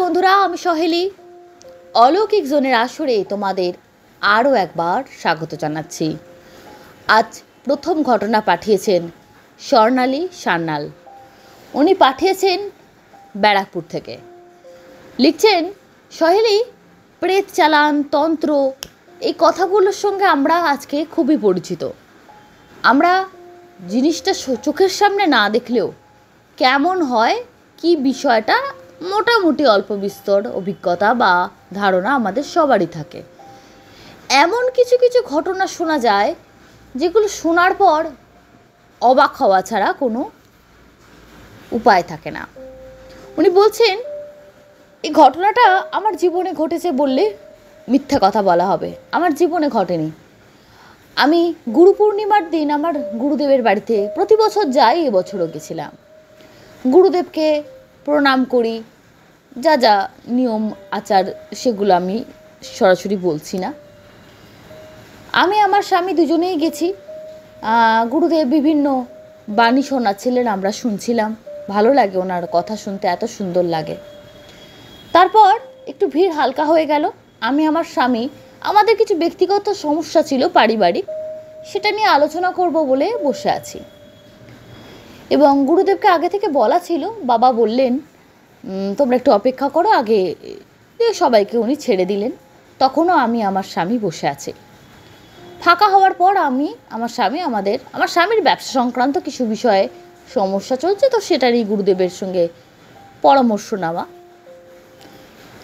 বন্ধুরা, আমি সহেলি অলৌকিক জোনের আসরে তোমাদের আরও একবার স্বাগত জানাচ্ছি। আজ প্রথম ঘটনা পাঠিয়েছেন স্বর্ণালী সান্যাল। উনি পাঠিয়েছেন ব্যারাকপুর থেকে। লিখছেন, সহেলি, প্রেত চালান, তন্ত্র, এই কথাগুলোর সঙ্গে আমরা আজকে খুবই পরিচিত। আমরা জিনিসটা চোখের সামনে না দেখলেও কেমন হয় কি বিষয়টা মোটামুটি অল্প বিস্তর অভিজ্ঞতা বা ধারণা আমাদের সবারই থাকে। এমন কিছু কিছু ঘটনা শোনা যায় যেগুলো শোনার পর অবাক হওয়া ছাড়া কোনো উপায় থাকে না। উনি বলছেন, এই ঘটনাটা আমার জীবনে ঘটেছে বললে মিথ্যা কথা বলা হবে। আমার জীবনে ঘটেনি। আমি গুরু পূর্ণিমার দিন আমার গুরুদেবের বাড়িতে প্রতি বছর যাই, এবছরও গেছিলাম। গুরুদেবকে প্রণাম করি, যা যা নিয়ম আচার সেগুলো আমি সরাসরি বলছি না। আমি আমার স্বামী দুজনেই গেছি। গুরুদেব বিভিন্ন বাণী শোনাচ্ছিলেন, আমরা শুনছিলাম। ভালো লাগে ওনার কথা শুনতে, এত সুন্দর লাগে। তারপর একটু ভিড় হালকা হয়ে গেল। আমি আমার স্বামী, আমাদের কিছু ব্যক্তিগত সমস্যা ছিল পারিবারিক, সেটা নিয়ে আলোচনা করব বলে বসে আছি। এবং গুরুদেবকে আগে থেকে বলা ছিল, বাবা বললেন তোমরা একটু অপেক্ষা করো, আগে সবাইকে উনি ছেড়ে দিলেন। তখনও আমি আমার স্বামী বসে আছি। ফাঁকা হওয়ার পর আমি আমার স্বামীর ব্যবসা সংক্রান্ত কিছু বিষয়ে সমস্যা চলছে, তো সেটারই গুরুদেবের সঙ্গে পরামর্শ নেওয়া।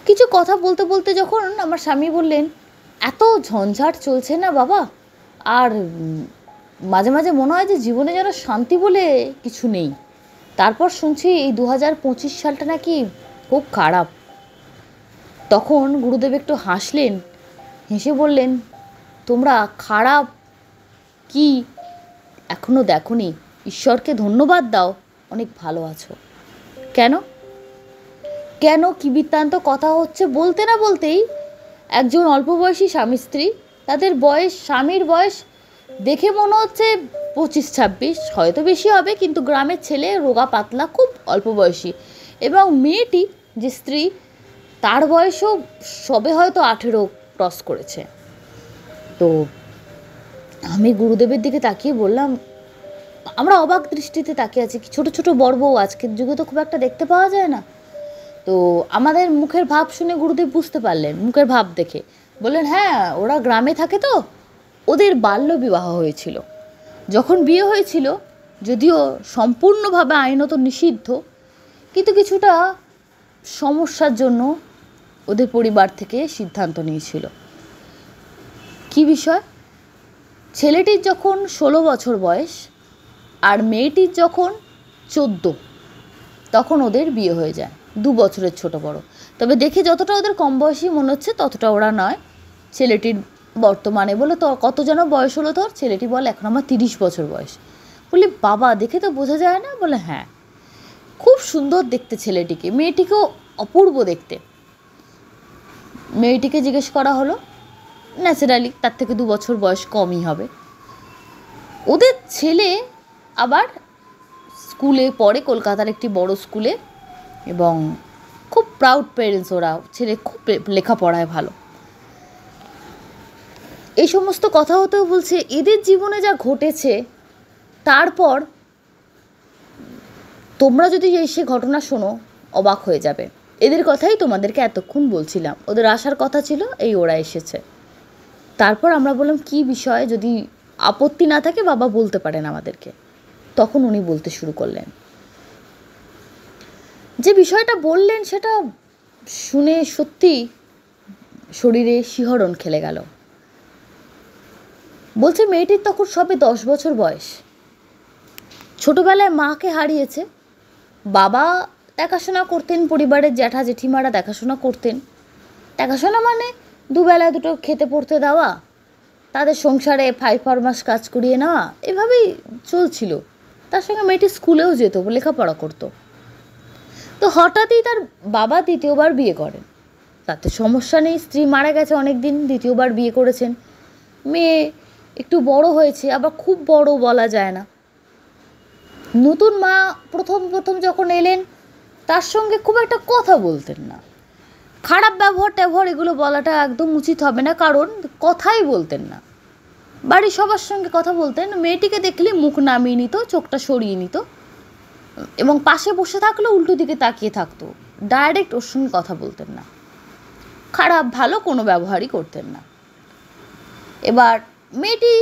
কিছু কথা বলতে বলতে যখন আমার স্বামী বললেন, এত ঝঞ্ঝাট চলছে না বাবা, আর মাঝে মাঝে মনে হয় যে জীবনে যেন শান্তি বলে কিছু নেই। তারপর শুনছি এই 2025 সালটা নাকি খুব খারাপ। তখন গুরুদেব একটু হাসলেন, হেসে বললেন, তোমরা খারাপ কি এখনও দেখোনি? ঈশ্বরকে ধন্যবাদ দাও, অনেক ভালো আছো। কেন কেন কি বৃত্তান্ত কথা হচ্ছে বলতে না বলতেই একজন অল্প বয়সী স্বামী স্ত্রী, তাদের বয়স, স্বামীর বয়স দেখে মনে হচ্ছে 25-26, হয়তো বেশি হবে, কিন্তু গ্রামের ছেলে, রোগা পাতলা, খুব অল্প বয়সী। এবং মেয়েটি যে স্ত্রী, তার বয়সও সবে হয়তো 18 ক্রস করেছে। তো আমি গুরুদেবের দিকে তাকিয়ে বললাম, আমরা অবাক দৃষ্টিতে তাকিয়ে আছি, ছোট ছোট বড় বউ আজকের যুগে তো খুব একটা দেখতে পাওয়া যায় না। তো আমাদের মুখের ভাব শুনে গুরুদেব বুঝতে পারলেন, মুখের ভাব দেখে বললেন, হ্যাঁ, ওরা গ্রামে থাকে তো, ওদের বাল্য বিবাহ হয়েছিল। যখন বিয়ে হয়েছিল, যদিও সম্পূর্ণভাবে আইনত নিষিদ্ধ, কিন্তু কিছুটা সমস্যার জন্য ওদের পরিবার থেকে সিদ্ধান্ত নিয়েছিল। কি বিষয়? ছেলেটির যখন 16 বছর বয়স আর মেয়েটির যখন 14, তখন ওদের বিয়ে হয়ে যায়। 2 বছরের ছোট বড়। তবে দেখে যতটা ওদের কম বয়সী মনে হচ্ছে ততটা ওরা নয়। ছেলেটির বর্তমানে বলে, তো কত যেন বয়স হলো তোর? ছেলেটি বলে, এখন আমার 30 বছর বয়স। বলি, বাবা, দেখে তো বোঝা যায় না? বলে, হ্যাঁ, খুব সুন্দর দেখতে ছেলেটিকে, মেয়েটিকেও অপূর্ব দেখতে। মেয়েটিকে জিজ্ঞেস করা হলো, ন্যাচারালি তার থেকে 2 বছর বয়স কমই হবে। ওদের ছেলে আবার স্কুলে পড়ে, কলকাতার একটি বড় স্কুলে, এবং খুব প্রাউড প্যারেন্টস ওরা। ছেলে খুব লেখাপড়ায় ভালো। এই সমস্ত কথা হতেও বলছে, এদের জীবনে যা ঘটেছে, তারপর তোমরা যদি সে ঘটনা শোনো অবাক হয়ে যাবে। এদের কথাই তোমাদেরকে এতক্ষণ বলছিলাম, ওদের আসার কথা ছিল, এই ওরা এসেছে। তারপর আমরা বললাম, কি বিষয়? যদি আপত্তি না থাকে বাবা বলতে পারেন আমাদেরকে। তখন উনি বলতে শুরু করলেন। যে বিষয়টা বললেন সেটা শুনে সত্যি শরীরে শিহরণ খেলে গেল। বলছে, মেয়েটির তখন সবে 10 বছর বয়স। ছোটবেলায় মাকে হারিয়েছে। বাবা দেখাশোনা করতেন, পরিবারের জ্যাঠা জেঠিমারা দেখাশোনা করতেন। দেখাশোনা মানে দুবেলায় দুটো খেতে পড়তে দেওয়া, তাদের সংসারে 5 মাস কাজ করিয়ে নেওয়া, এভাবেই চলছিল। তার সঙ্গে মেয়েটি স্কুলেও যেত, লেখাপড়া করতো। তো হঠাৎই তার বাবা দ্বিতীয়বার বিয়ে করেন। তাতে সমস্যা নেই, স্ত্রী মারা গেছে অনেক দিন, দ্বিতীয়বার বিয়ে করেছেন। মেয়ে একটু বড় হয়েছে, আবার খুব বড় বলা যায় না। নতুন মা প্রথম যখন এলেন, তার সঙ্গে খুব একটা কথা বলতেন না। খারাপ ব্যবহার ট্যাবহার এগুলো বলাটা একদম উচিত হবে না, কারণ কথাই বলতেন না, বাড়ির সবার সঙ্গে কথা বলতেন, মেয়েটিকে দেখলে মুখ নামিয়ে নিত, চোখটা সরিয়ে নিত এবং পাশে বসে থাকলে উল্টো দিকে তাকিয়ে থাকতো, ডাইরেক্ট ওর সঙ্গে কথা বলতেন না, খারাপ ভালো কোনো ব্যবহারই করতেন না। এবার মেয়েটি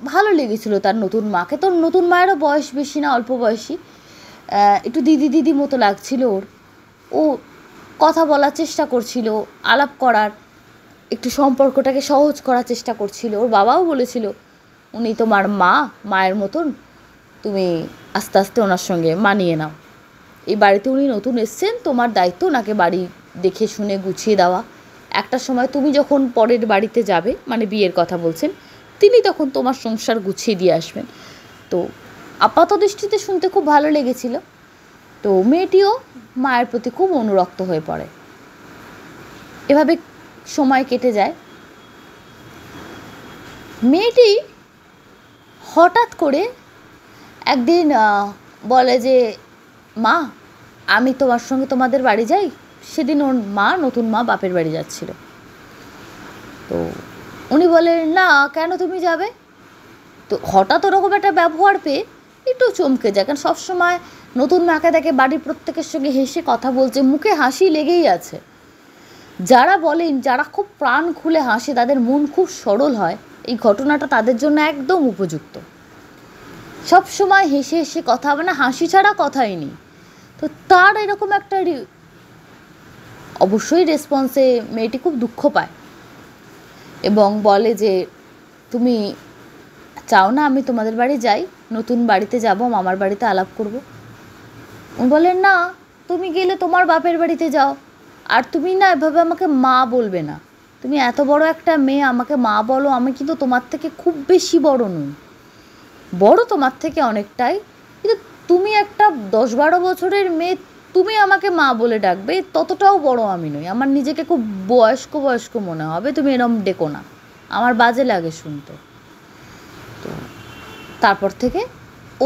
ভালো লেগেছিল তার নতুন মাকে, তোর নতুন মায়েরও বয়স বেশি না, অল্প বয়সী, একটু দিদি দিদি মতো লাগছিল ওর। ও কথা বলার চেষ্টা করছিল, আলাপ করার, একটু সম্পর্কটাকে সহজ করার চেষ্টা করছিল। ওর বাবাও বলেছিল উনি তোমার মা, মায়ের মতন, তুমি আস্তে আস্তে ওনার সঙ্গে মানিয়ে নাও, এই বাড়িতে উনি নতুন এসছেন, তোমার দায়িত্ব ওনাকে বাড়ি দেখে শুনে গুছিয়ে দেওয়া, একটা সময় তুমি যখন পরের বাড়িতে যাবে, মানে বিয়ের কথা বলছেন, তিনি তখন তোমার সংসার গুছিয়ে দিয়ে আসবেন। তো আপাত দৃষ্টিতে শুনতে খুব ভালো লেগেছিল। তো মেয়েটিও মায়ের প্রতি খুব অনুরক্ত হয়ে পড়ে। এভাবে সময় কেটে যায়। মেয়েটি হঠাৎ করে একদিন বলে যে মা, আমি তোমার সঙ্গে তোমাদের বাড়ি যাই। সেদিন ওর মা, নতুন মা, বাপের বাড়ি যাচ্ছিল। তো উনি বলেন না, কেন তুমি যাবে? তো হঠাৎ ওরকম একটা ব্যবহার পেয়ে একটু চমকে যায়, কারণ সবসময় নতুন মাকে দেখে বাড়ির প্রত্যেকের সঙ্গে হেসে কথা বলছে, মুখে হাসি লেগেই আছে। যারা বলেন, যারা খুব প্রাণ খুলে হাসে, তাদের মন খুব সরল হয়, এই ঘটনাটা তাদের জন্য একদম উপযুক্ত। সব সময় হেসে হেসে কথা, মানে হাসি ছাড়া কথাই নেই। তো তার এরকম একটা অবশ্যই রেসপন্সে মেয়েটি খুব দুঃখ পায় এবং বলে যে তুমি চাও না আমি তোমাদের বাড়ি যাই, নতুন বাড়িতে যাব, মামার বাড়িতে আলাপ করব। উনি বলেন না, তুমি গেলে তোমার বাপের বাড়িতে যাও, আর তুমি না এভাবে আমাকে মা বলবে না, তুমি এত বড় একটা মেয়ে, আমাকে মা বলো, আমি কিন্তু তোমার থেকে খুব বেশি বড় নই, বড় তোমার থেকে অনেকটাই, কিন্তু তুমি একটা 10-12 বছরের মেয়ে, তুমি আমাকে মা বলে ডাকবে, ততটাও বড় আমি নই, আমার নিজেকে খুব বয়স্ক বয়স্ক মনে হবে, তুমি এরম ডেকো না, আমার বাজে লাগে শুনতে। তো তারপর থেকে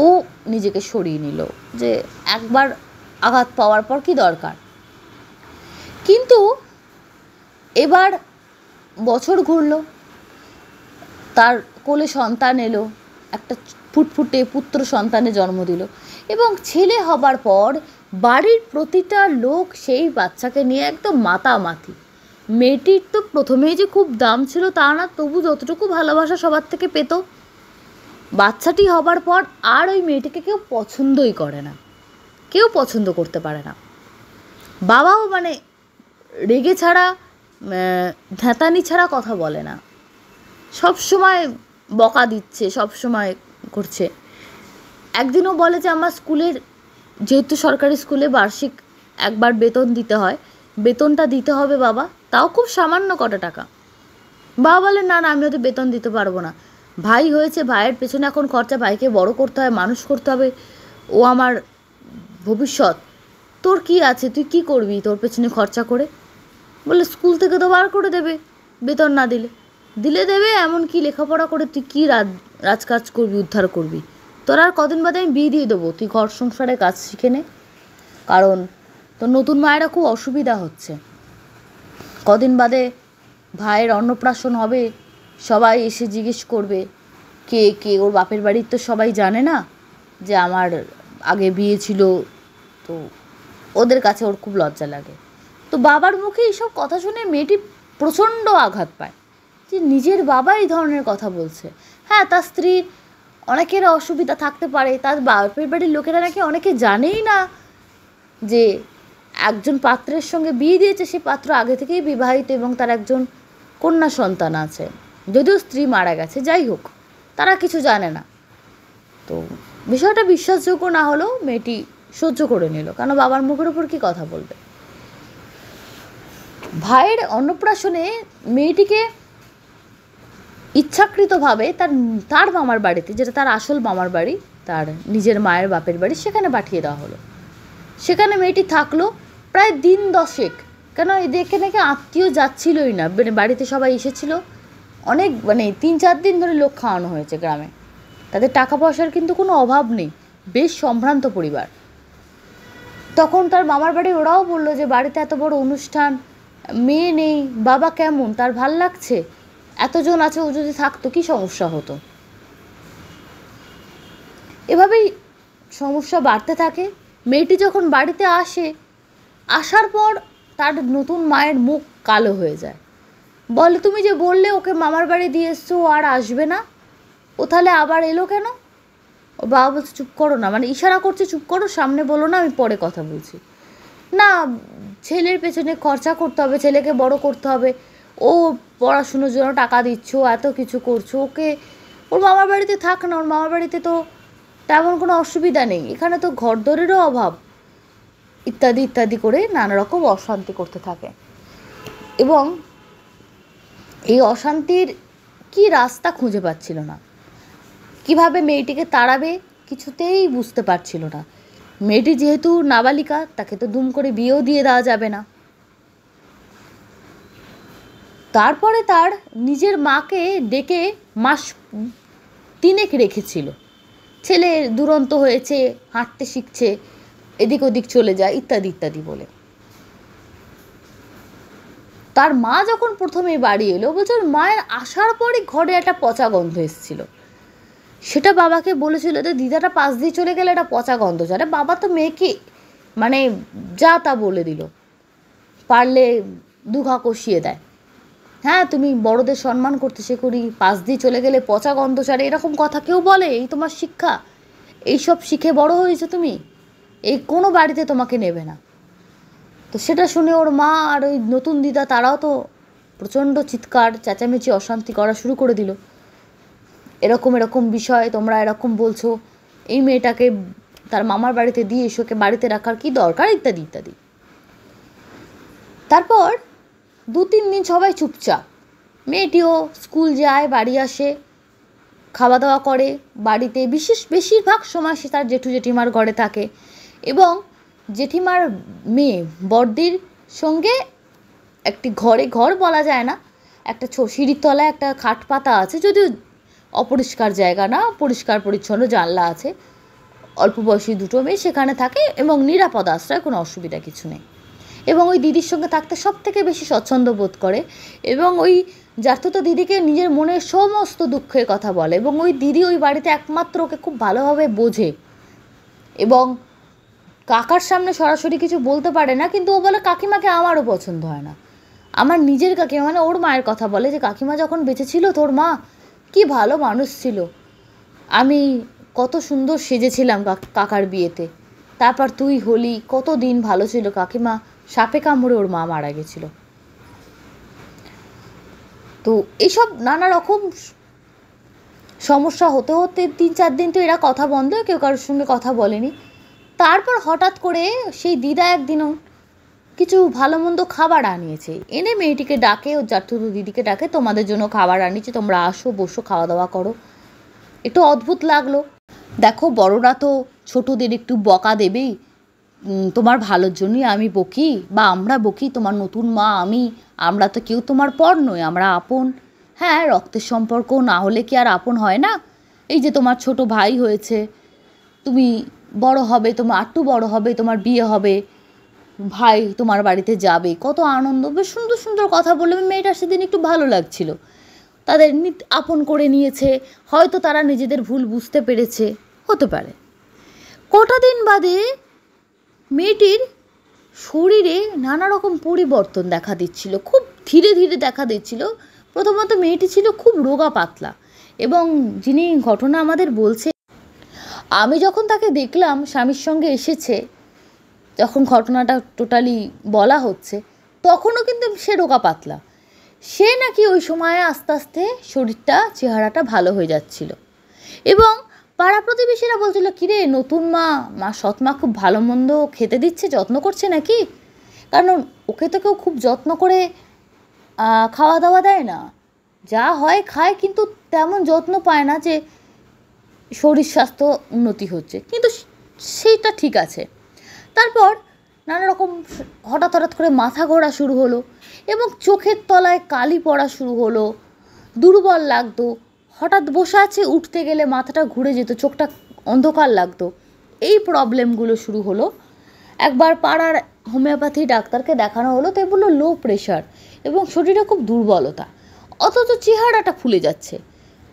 ও নিজেকে সরিয়ে নিল যে একবার আঘাত পাওয়ার পর কি দরকার। কিন্তু এবার বছর ঘুরল, তার কোলে সন্তান এলো, একটা ফুটফুটে পুত্র সন্তানের জন্ম দিল, এবং ছেলে হবার পর বাড়ির প্রতিটা লোক সেই বাচ্চাকে নিয়ে একদম মাতামাতি। মেয়েটির তো প্রথমেই যে খুব দাম ছিল তা না, তবু যতটুকু ভালোবাসা সবার থেকে পেত, বাচ্চাটি হবার পর আর ওই মেয়েটিকে কেউ পছন্দই করে না, কেউ পছন্দ করতে পারে না। বাবাও মানে রেগে ছাড়া, ধ্যাতানি ছাড়া কথা বলে না, সব সময় বকা দিচ্ছে, সব সময় করছে। একদিনও বলে যে আমার স্কুলের, যেহেতু সরকারি স্কুলে বার্ষিক একবার বেতন দিতে হয়, বেতনটা দিতে হবে বাবা, তাও খুব সামান্য কটা টাকা। বাবা বলে না না, আমি ওদের বেতন দিতে পারবো না, ভাই হয়েছে, ভাইয়ের পেছনে এখন খরচা, ভাইকে বড় করতে হয়, মানুষ করতে হবে, ও আমার ভবিষ্যৎ, তোর কি আছে, তুই কি করবি তোর পেছনে খরচা করে? বলে স্কুল থেকে তো বার করে দেবে বেতন না দিলে, দিলে দেবে, এমন কি লেখাপড়া করে তুই কী রাজকাজ করবি, উদ্ধার করবি? তোর আর কদিন বাদে আমি বিয়ে দিয়ে দেবো, তুই ঘর সংসারের কাজ শিখে নে, কারণ তোর নতুন মায়েরা খুব অসুবিধা হচ্ছে, কদিন বাদে ভাইয়ের অন্নপ্রাশন হবে, সবাই এসে জিজ্ঞেস করবে কে কে, ওর বাপের বাড়ির তো সবাই জানে না যে আমার আগে বিয়ে ছিল, তো ওদের কাছে ওর খুব লজ্জা লাগে। তো বাবার মুখে এইসব কথা শুনে মেয়েটি প্রচণ্ড আঘাত পায় যে নিজের বাবা এই ধরনের কথা বলছে। হ্যাঁ, তার স্ত্রীর অনেকের অসুবিধা থাকতে পারে, তার বাপের বাড়ির লোকেরা নাকি অনেকে জানেই না যে একজন পাত্রের সঙ্গে বিয়ে দিয়েছে, সে পাত্র আগে থেকেই বিবাহিত এবং তার একজন কন্যা সন্তান আছে, যদিও স্ত্রী মারা গেছে, যাই হোক, তারা কিছু জানে না। তো বিষয়টা বিশ্বাসযোগ্য না হলেও মেয়েটি সহ্য করে নিল, কারণ বাবার মুখের ওপর কী কথা বলবে। ভাইয়ের অন্নপ্রাশনে মেয়েটিকে ইচ্ছাকৃতভাবে তার মামার বাড়িতে, যেটা তার আসল মামার বাড়ি, তার নিজের মায়ের বাপের বাড়ি, সেখানে পাঠিয়ে দেওয়া হলো। সেখানে মেয়েটি থাকলো প্রায় দিন 10, কেন দেখে নাকি আত্মীয় যাচ্ছিলই না, মানে বাড়িতে সবাই এসেছিল, অনেক মানে 3-4 দিন ধরে লোক খাওয়ানো হয়েছে গ্রামে, তাদের টাকা পয়সার কিন্তু কোনো অভাব নেই, বেশ সম্ভ্রান্ত পরিবার। তখন তার মামার বাড়ি ওরাও বললো যে বাড়িতে এত বড় অনুষ্ঠান, মেয়ে নেই, বাবা কেমন, তার ভাল লাগছে, এতজন আছে, ও যদি থাকতো কী সমস্যা হতো। এভাবেই সমস্যা বাড়তে থাকে। মেয়েটি যখন বাড়িতে আসে, আসার পর তার নতুন মায়ের মুখ কালো হয়ে যায়। বলে, তুমি যে বললে ওকে মামার বাড়ি দিয়ে এসছো, ও আর আসবে না, ও তাহলে আবার এলো কেন? ও বাবা বলছে, চুপ করো না, মানে ইশারা করছে চুপ করো, সামনে বলো না, আমি পরে কথা বলছি। না, ছেলের পেছনে খরচা করতে হবে, ছেলেকে বড় করতে হবে, ও পড়াশুনোর জন্য টাকা দিচ্ছ, এত কিছু করছো, ওকে ওর মামার বাড়িতে থাক না, ওর মামার বাড়িতে তো তেমন কোনো অসুবিধা নেই, এখানে তো ঘরদরেরও অভাব, ইত্যাদি ইত্যাদি করে নানা রকম অশান্তি করতে থাকে। এবং এই অশান্তির কি রাস্তা খুঁজে পাচ্ছিল না, কিভাবে মেয়েটিকে তাড়াবে কিছুতেই বুঝতে পারছিল না। মেয়েটি যেহেতু নাবালিকা, তাকে তো দুম করে বিয়েও দিয়ে দেওয়া যাবে না। তারপরে তার নিজের মাকে ডেকে মাস 3 রেখেছিল। ছেলে দুরন্ত হয়েছে, হাঁটতে শিখছে, এদিক ওদিক চলে যায়, ইত্যাদি ইত্যাদি বলে। তার মা যখন প্রথমে বাড়ি এলো, বলছে মায়ের আসার পরই ঘরে একটা পচা গন্ধ এসেছিল। সেটা বাবাকে বলেছিল, যে দিদাটা পাশ দিয়ে চলে গেলে একটা পচা গন্ধ ছাড়ে। বাবা তো মেয়েকে মানে যা তা বলে দিল, পারলে দুঘা কষিয়ে দেয়। হ্যাঁ, তুমি বড়দের সম্মান করতে শেখোনি, পাশ দিয়ে চলে গেলে পচা গন্ধ ছাড়ে, এরকম কথা কেউ বলে? এই তোমার শিক্ষা? এইসব শিখে বড় হয়েছে তুমি, এই কোনো বাড়িতে তোমাকে নেবে না। তো সেটা শুনে ওর মা আর ওই নতুন দিদা, তারাও তো প্রচণ্ড চিৎকার চেঁচামেচি অশান্তি করা শুরু করে দিল। এরকম এরকম বিষয় তোমরা এরকম বলছো, এই মেয়েটাকে তার মামার বাড়িতে দিয়ে এসোকে বাড়িতে রাখার কি দরকার, ইত্যাদি ইত্যাদি। তারপর 2-3 দিন সবাই চুপচাপ। মেয়েটিও স্কুল যায়, বাড়ি আসে, খাওয়া দাওয়া করে, বাড়িতে বেশিরভাগ সময় সে তার জেঠু জেঠিমার ঘরে থাকে। এবং জেঠিমার মেয়ে বড়দির সঙ্গে একটি ঘর বলা যায় না, একটা সিঁড়ির তলায় একটা খাট পাতা আছে, যদিও অপরিষ্কার জায়গা না, পরিষ্কার পরিচ্ছন্ন জানলা আছে, অল্প বয়সী 2 মেয়ে সেখানে থাকে এবং নিরাপদ আশ্রয়, কোনো অসুবিধা কিছু নেই। এবং ওই দিদির সঙ্গে থাকতে সব থেকে বেশি স্বচ্ছন্দ বোধ করে, এবং ওই জার্থতো দিদিকে নিজের মনের সমস্ত দুঃখের কথা বলে, এবং ওই দিদি ওই বাড়িতে একমাত্র ওকে খুব ভালোভাবে বোঝে। এবং কাকার সামনে সরাসরি কিছু বলতে পারে না, কিন্তু ও বলে, কাকিমাকে আমারও পছন্দ হয় না। আমার নিজের কাকিমা, মানে ওর মায়ের কথা বলে, যে কাকিমা যখন বেঁচে ছিল, তোর মা কি ভালো মানুষ ছিল, আমি কত সুন্দর সেজেছিলাম কাকার বিয়েতে, তারপর তুই হলি, কত দিন ভালো ছিল কাকিমা, সাপে কামড়ে ওর মা মারা গেছিল। তো এইসব নানা রকম সমস্যা হতে হতে 3-4 দিন তো এরা কথা বন্ধ, কেউ কারোর সঙ্গে কথা বলেনি। তারপর হঠাৎ করে সেই দিদা একদিনও কিছু ভালো মন্দ খাবার আনিয়েছে, এনে মেয়েটিকে ডাকে, ও জার্থুদু দিদিকে ডাকে, তোমাদের জন্য খাবার আনিয়েছে, তোমরা আসো, বসো, খাওয়া দাওয়া করো। একটু অদ্ভুত লাগলো। দেখো, বড়রা তো ছোটদের একটু বকা দেবেই, তোমার ভালোর জন্যই আমি বকি, বা আমরা বকি, তোমার নতুন মা আমি, আমরা তো কেউ তোমার পর নই, আমরা আপন। হ্যাঁ, রক্তের সম্পর্ক না হলে কি আর আপন হয় না? এই যে তোমার ছোট ভাই হয়েছে, তুমি বড় হবে, তোমার একটু বড় হবে, তোমার বিয়ে হবে, ভাই তোমার বাড়িতে যাবে, কত আনন্দ, বেশ সুন্দর সুন্দর কথা বললে। মেয়েটার সেদিন একটু ভালো লাগছিল, তাদের আপন করে নিয়েছে, হয়তো তারা নিজেদের ভুল বুঝতে পেরেছে, হতে পারে। কটা দিন বাদে মেয়েটির শরীরে নানা রকম পরিবর্তন দেখা দিচ্ছিল, খুব ধীরে ধীরে দেখা দিচ্ছিল। প্রথমত মেয়েটি ছিল খুব রোগা পাতলা, এবং যিনি ঘটনা আমাদের বলছে, আমি যখন তাকে দেখলাম স্বামীর সঙ্গে এসেছে, যখন ঘটনাটা টোটালি বলা হচ্ছে, তখনও কিন্তু সে রোগা পাতলা। সে নাকি ওই সময়ে আস্তে আস্তে শরীরটা, চেহারাটা ভালো হয়ে যাচ্ছিল। এবং পাড়া প্রতিবেশীরা বলছিল, কিরে নতুন মা সৎমা খুব ভালো মন্দ খেতে দিচ্ছে, যত্ন করছে নাকি? কারণ ওকে তো কেউ খুব যত্ন করে খাওয়া দাওয়া দেয় না, যা হয় খায়, কিন্তু তেমন যত্ন পায় না যে শরীর স্বাস্থ্য উন্নতি হচ্ছে, কিন্তু সেইটা ঠিক আছে। তারপর নানা রকম হঠাৎ করে মাথা ঘোরা শুরু হলো, এবং চোখের তলায় কালি পড়া শুরু হলো, দুর্বল লাগতো, হঠাৎ বসে আছে, উঠতে গেলে মাথাটা ঘুরে যেত, চোখটা অন্ধকার লাগতো, এই প্রবলেমগুলো শুরু হলো। একবার পাড়ার হোমিওপ্যাথি ডাক্তারকে দেখানো হলো, তো বললো লো প্রেশার এবং শরীরে খুব দুর্বলতা, অথচ চেহারাটা ফুলে যাচ্ছে।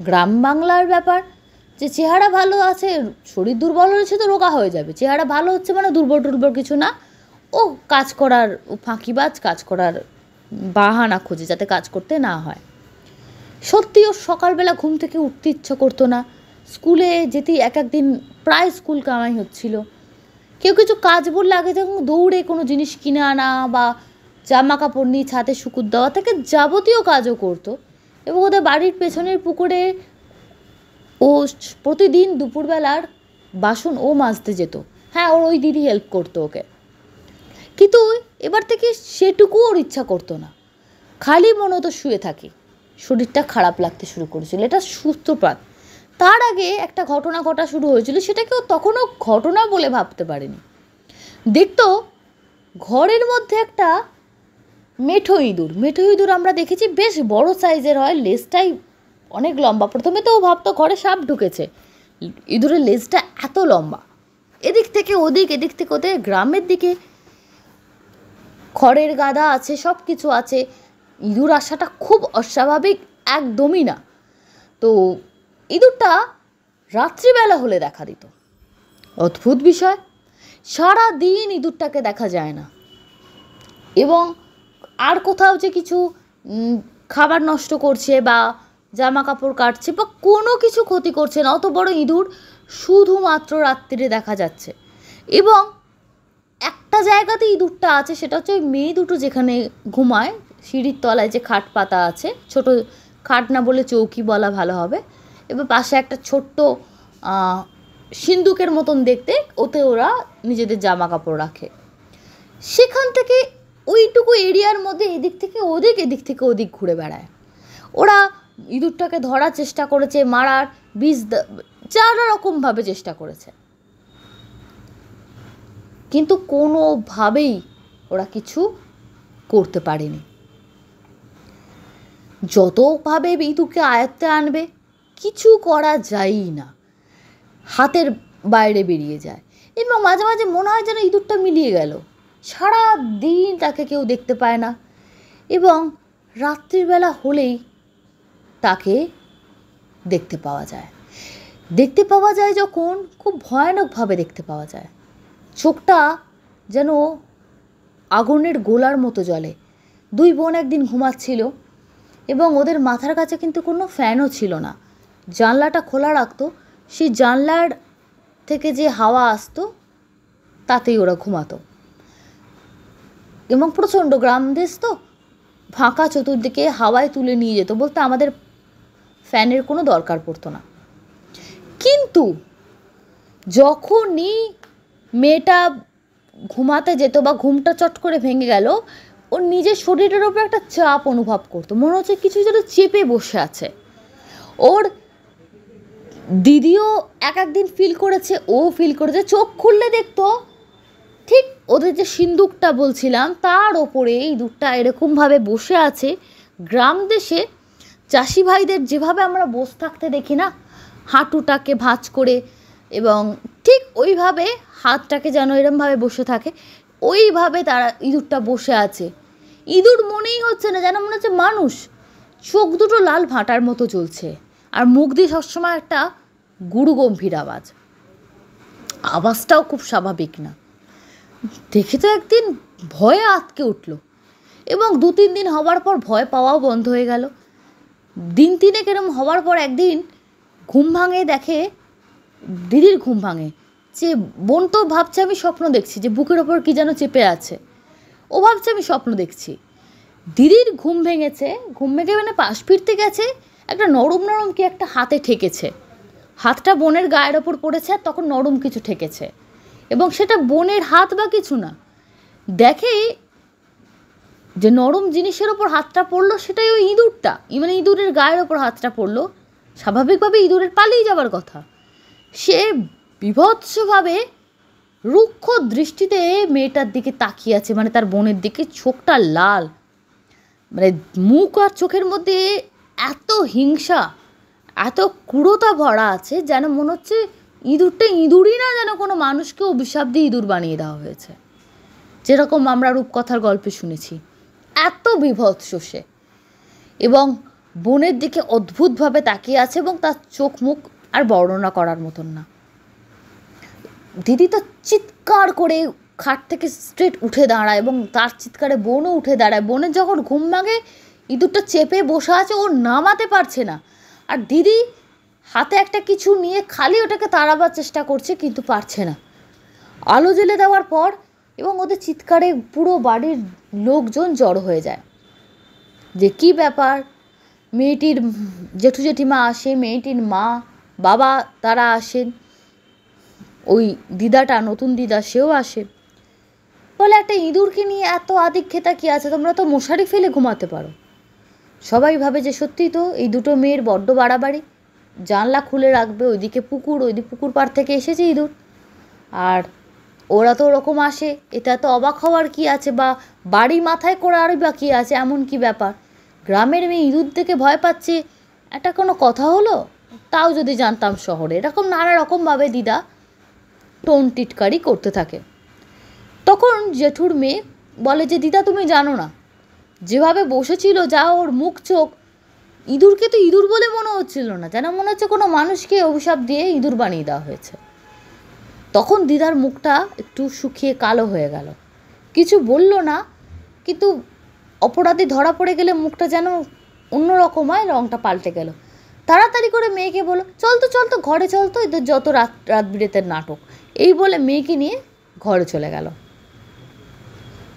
গ্রাম বাংলার ব্যাপার, যে চেহারা ভালো আছে, শরীর দুর্বল হয়েছে তো রোগা হয়ে যাবে, চেহারা ভালো হচ্ছে মানে দুর্বল টুর্বল কিছু না, ও কাজ করার ফাঁকিবাজ, কাজ করার বাহানা খোঁজে যাতে কাজ করতে না হয়। সত্যি ওর সকালবেলা ঘুম থেকে উঠতে ইচ্ছা করতো না, স্কুলে যেতে এক একদিন প্রায় স্কুল কামাই হচ্ছিল। কেউ কিছু কাজ বললে আগে যখন দৌড়ে কোনো জিনিস কিনে আনা বা জামা কাপড় নিয়ে ছাদে শুকুর দেওয়া থেকে যাবতীয় কাজও করতো। এবং ওদের বাড়ির পেছনের পুকুরে ও প্রতিদিন দুপুরবেলার বাসন ও মাজতে যেত। হ্যাঁ, ওর ওই দিদি হেল্প করতো ওকে, কিন্তু এবার থেকে সেটুকু ওর ইচ্ছা করতো না, খালি মনে হতো শুয়ে থাকি। শরীরটা খারাপ লাগতে শুরু করেছিল, এটা সূত্রপাত। তার আগে একটা ঘটনা ঘটা শুরু হয়েছিল, সেটাকেও তখনও ঘটনা বলে ভাবতে পারেনি। দেখতো ঘরের মধ্যে একটা মেঠো ইঁদুর আমরা দেখেছি, বেশ বড় সাইজের হয়, লেজটাই অনেক লম্বা। প্রথমে তো ও ভাবতো ঘরে সাপ ঢুকেছে, ইঁদুরের লেজটা এত লম্বা। এদিক থেকে ওদিক, এদিক থেকে ওদের গ্রামের দিকে খড়ের গাদা আছে, সব কিছু আছে, ইঁদুর আসাটা খুব অস্বাভাবিক একদমই না। তো ইঁদুরটা রাত্রিবেলা হলে দেখা দিত। অদ্ভুত বিষয়, সারা দিন ইঁদুরটাকে দেখা যায় না। এবং আর কোথাও যে কিছু খাবার নষ্ট করছে বা জামা কাপড় কাটছে বা কোনো কিছু ক্ষতি করছে না, অত বড় ইঁদুর শুধুমাত্র রাত্রিরে দেখা যাচ্ছে। এবং একটা জায়গাতে ইঁদুরটা আছে, সেটা হচ্ছে ওই মেয়ে দুটো যেখানে ঘুমায়, সিঁড়ির তলায় যে খাট পাতা আছে, ছোট খাট না বলে চৌকি বলা ভালো হবে, এবার পাশে একটা ছোট্ট সিন্দুকের মতন দেখতে, ওতে ওরা নিজেদের জামা কাপড় রাখে। সেখান থেকে ওইটুকু এরিয়ার মধ্যে এদিক থেকে ওদিক, এদিক থেকে ওদিক ঘুরে বেড়ায়। ওরা ইঁদুরটাকে ধরার চেষ্টা করেছে, মারার, বিষ, নানা রকমভাবে চেষ্টা করেছে, কিন্তু কোনোভাবেই ওরা কিছু করতে পারেনি। যতভাবে ইঁদুরকে আয়ত্তে আনবে কিছু করা যায়ই না, হাতের বাইরে বেরিয়ে যায়। এবং মাঝে মাঝে মনে হয় যেন ইঁদুরটা মিলিয়ে গেল, সারা দিন তাকে কেউ দেখতে পায় না। এবং রাত্রিবেলা হলেই তাকে দেখতে পাওয়া যায় যখন, খুব ভয়ানকভাবে দেখতে পাওয়া যায়। চোখটা যেন আগুনের গোলার মতো জ্বলে। দুই বোন একদিন ঘুমাচ্ছিল এবং ওদের মাথার কাছে কিন্তু কোনো ফ্যানও ছিল না, জানলাটা খোলা রাখতো, সেই জানলার থেকে যে হাওয়া আসতো তাতেই ওরা ঘুমাতো। এবং প্রচণ্ড গ্রাম দেশ তো, ফাঁকা চতুর্দিকে হাওয়ায় তুলে নিয়ে যেত, বলতে আমাদের ফ্যানের কোনো দরকার পড়তো না। কিন্তু যখনই মেয়েটা ঘুমাতে যেত বা ঘুমটা চট করে ভেঙে গেল, ওর নিজের শরীরের ওপর একটা চাপ অনুভব করতো, মনে হচ্ছে কিছু যেন চেপে বসে আছে। ওর দিদিও এক একদিন ফিল করেছে, ও ফিল করেছে। চোখ খুললে দেখতো ঠিক ওদের যে সিন্দুকটা বলছিলাম তার ওপরে ইঁদুরটা এরকমভাবে বসে আছে। গ্রাম দেশে চাষি ভাইদের যেভাবে আমরা বসে থাকতে দেখি না, হাঁটুটাকে ভাঁজ করে, এবং ঠিক ওইভাবে হাতটাকে যেন এরমভাবে বসে থাকে, ওইভাবে তারা ইঁদুরটা বসে আছে। ইঁদুর মনেই হচ্ছে না, যেন মনে হচ্ছে মানুষ। চোখ দুটো লাল ভাঁটার মতো চলছে, আর মুখ দিয়ে সবসময় একটা গুরু গম্ভীর আওয়াজটাও খুব স্বাভাবিক না। দেখে তো একদিন ভয়ে আঁতকে উঠল, এবং 2-3 দিন হওয়ার পর ভয় পাওয়াও বন্ধ হয়ে গেল। দিন 3 এরম হওয়ার পর একদিন ঘুম ভাঙে, দেখে দিদির ঘুম ভাঙে, যে বোন তো ভাবছে আমি স্বপ্ন দেখছি, যে বুকের ওপর কী যেন চেপে আছে, ও ভাবছে আমি স্বপ্ন দেখছি। দিদির ঘুম ভেঙেছে, ঘুম ভেঙে মানে পাশ ফিরতে গেছে, একটা নরম নরম কি একটা হাতে ঠেকেছে, হাতটা বোনের গায়ের ওপর পড়েছে, আর তখন নরম কিছু ঠেকেছে, এবং সেটা বোনের হাত বা কিছু না। দেখে যে নরম জিনিসের ওপর হাতটা পড়লো, সেটাই ওই ইঁদুরটা, মানে ইঁদুরের গায়ের ওপর হাতটা পড়লো। স্বাভাবিকভাবে ইঁদুরের পালিয়ে যাবার কথা। সে বীভৎসভাবে রুক্ষ দৃষ্টিতে মেয়েটার দিকে তাকিয়ে আছে, মানে তার বোনের দিকে, চোখটা লাল, মানে মুখ আর চোখের মধ্যে এত হিংসা, এত ক্রূরতা ভরা আছে, যেন মনে হচ্ছে ইঁদুরটা ইঁদুরই না, যেন কোনো মানুষকে অভিশাপ দিয়ে ইঁদুর বানিয়ে দেওয়া হয়েছে। যেরকম আমরা রূপকথার গল্পে শুনেছি। এত বীভৎস সে, এবং বোনের দিকে অদ্ভুতভাবে তাকিয়ে আছে, এবং তার চোখ মুখ আর বর্ণনা করার মতন না। দিদি তো চিৎকার করে খাট থেকে স্ট্রেট উঠে দাঁড়ায়, এবং তার চিৎকারে বোনও উঠে দাঁড়ায়। বোনের যখন ঘুম ভাঙে, ইঁদুরটা চেপে বসে আছে, ও নামাতে পারছে না। আর দিদি হাতে একটা কিছু নিয়ে খালি ওটাকে তাড়াবার চেষ্টা করছে, কিন্তু পারছে না। আলো জ্বেলে দেওয়ার পর এবং ওদের চিৎকারে পুরো বাড়ির লোকজন জড়ো হয়ে যায়, যে কি ব্যাপার। মেয়েটির জেঠু জেঠিমা আসে, মেয়েটির মা বাবা তারা আসেন, ওই দিদাটা নতুন দিদা সেও আসে। বলে একটা ইঁদুরকে নিয়ে এত আদিক্ষেতা কি আছে, তোমরা তো মশারি ফেলে ঘুমাতে পারো। সবাই ভাবে যে সত্যিই তো এই দুটো মেয়ের বড্ড বাড়াবাড়ি, জানলা খুলে রাখবে, ওইদিকে পুকুর, ওইদিকে পুকুর পাড় থেকে এসেছে ইঁদুর, আর ওরা তো ওরকম আসে, এটা তো অবাক হওয়ার কি আছে, বা বাড়ি মাথায় করে আরই বা কী আছে, এমন কি ব্যাপার। গ্রামের মেয়ে ইঁদুর থেকে ভয় পাচ্ছে, এটা কোনো কথা হলো? তাও যদি জানতাম শহরে। এরকম নানা রকমভাবে দিদা টোন টিটকারি করতে থাকে। তখন জেঠুর মেয়ে বলে যে দিদা তুমি জানো না, যেভাবে বসেছিল, যা ওর মুখ চোখ, ইঁদুরকে তো ইঁদুর বলে মনে হচ্ছিল না, যেন মনে হচ্ছে কোনো মানুষকে অভিশাপ দিয়ে ইঁদুর বানিয়ে দেওয়া হয়েছে। তখন দিদার মুখটা একটু শুকিয়ে কালো হয়ে গেল, কিছু বলল না, কিন্তু অপরাধী ধরা পড়ে গেলে মুখটা যেন অন্যরকম হয়, রঙটা পাল্টে গেল। তাড়াতাড়ি করে মেয়েকে বলল, চল তো ঘরে চল তো, এদের যত রাত বিরেতের নাটক। এই বলে মেয়েকে নিয়ে ঘরে চলে গেল।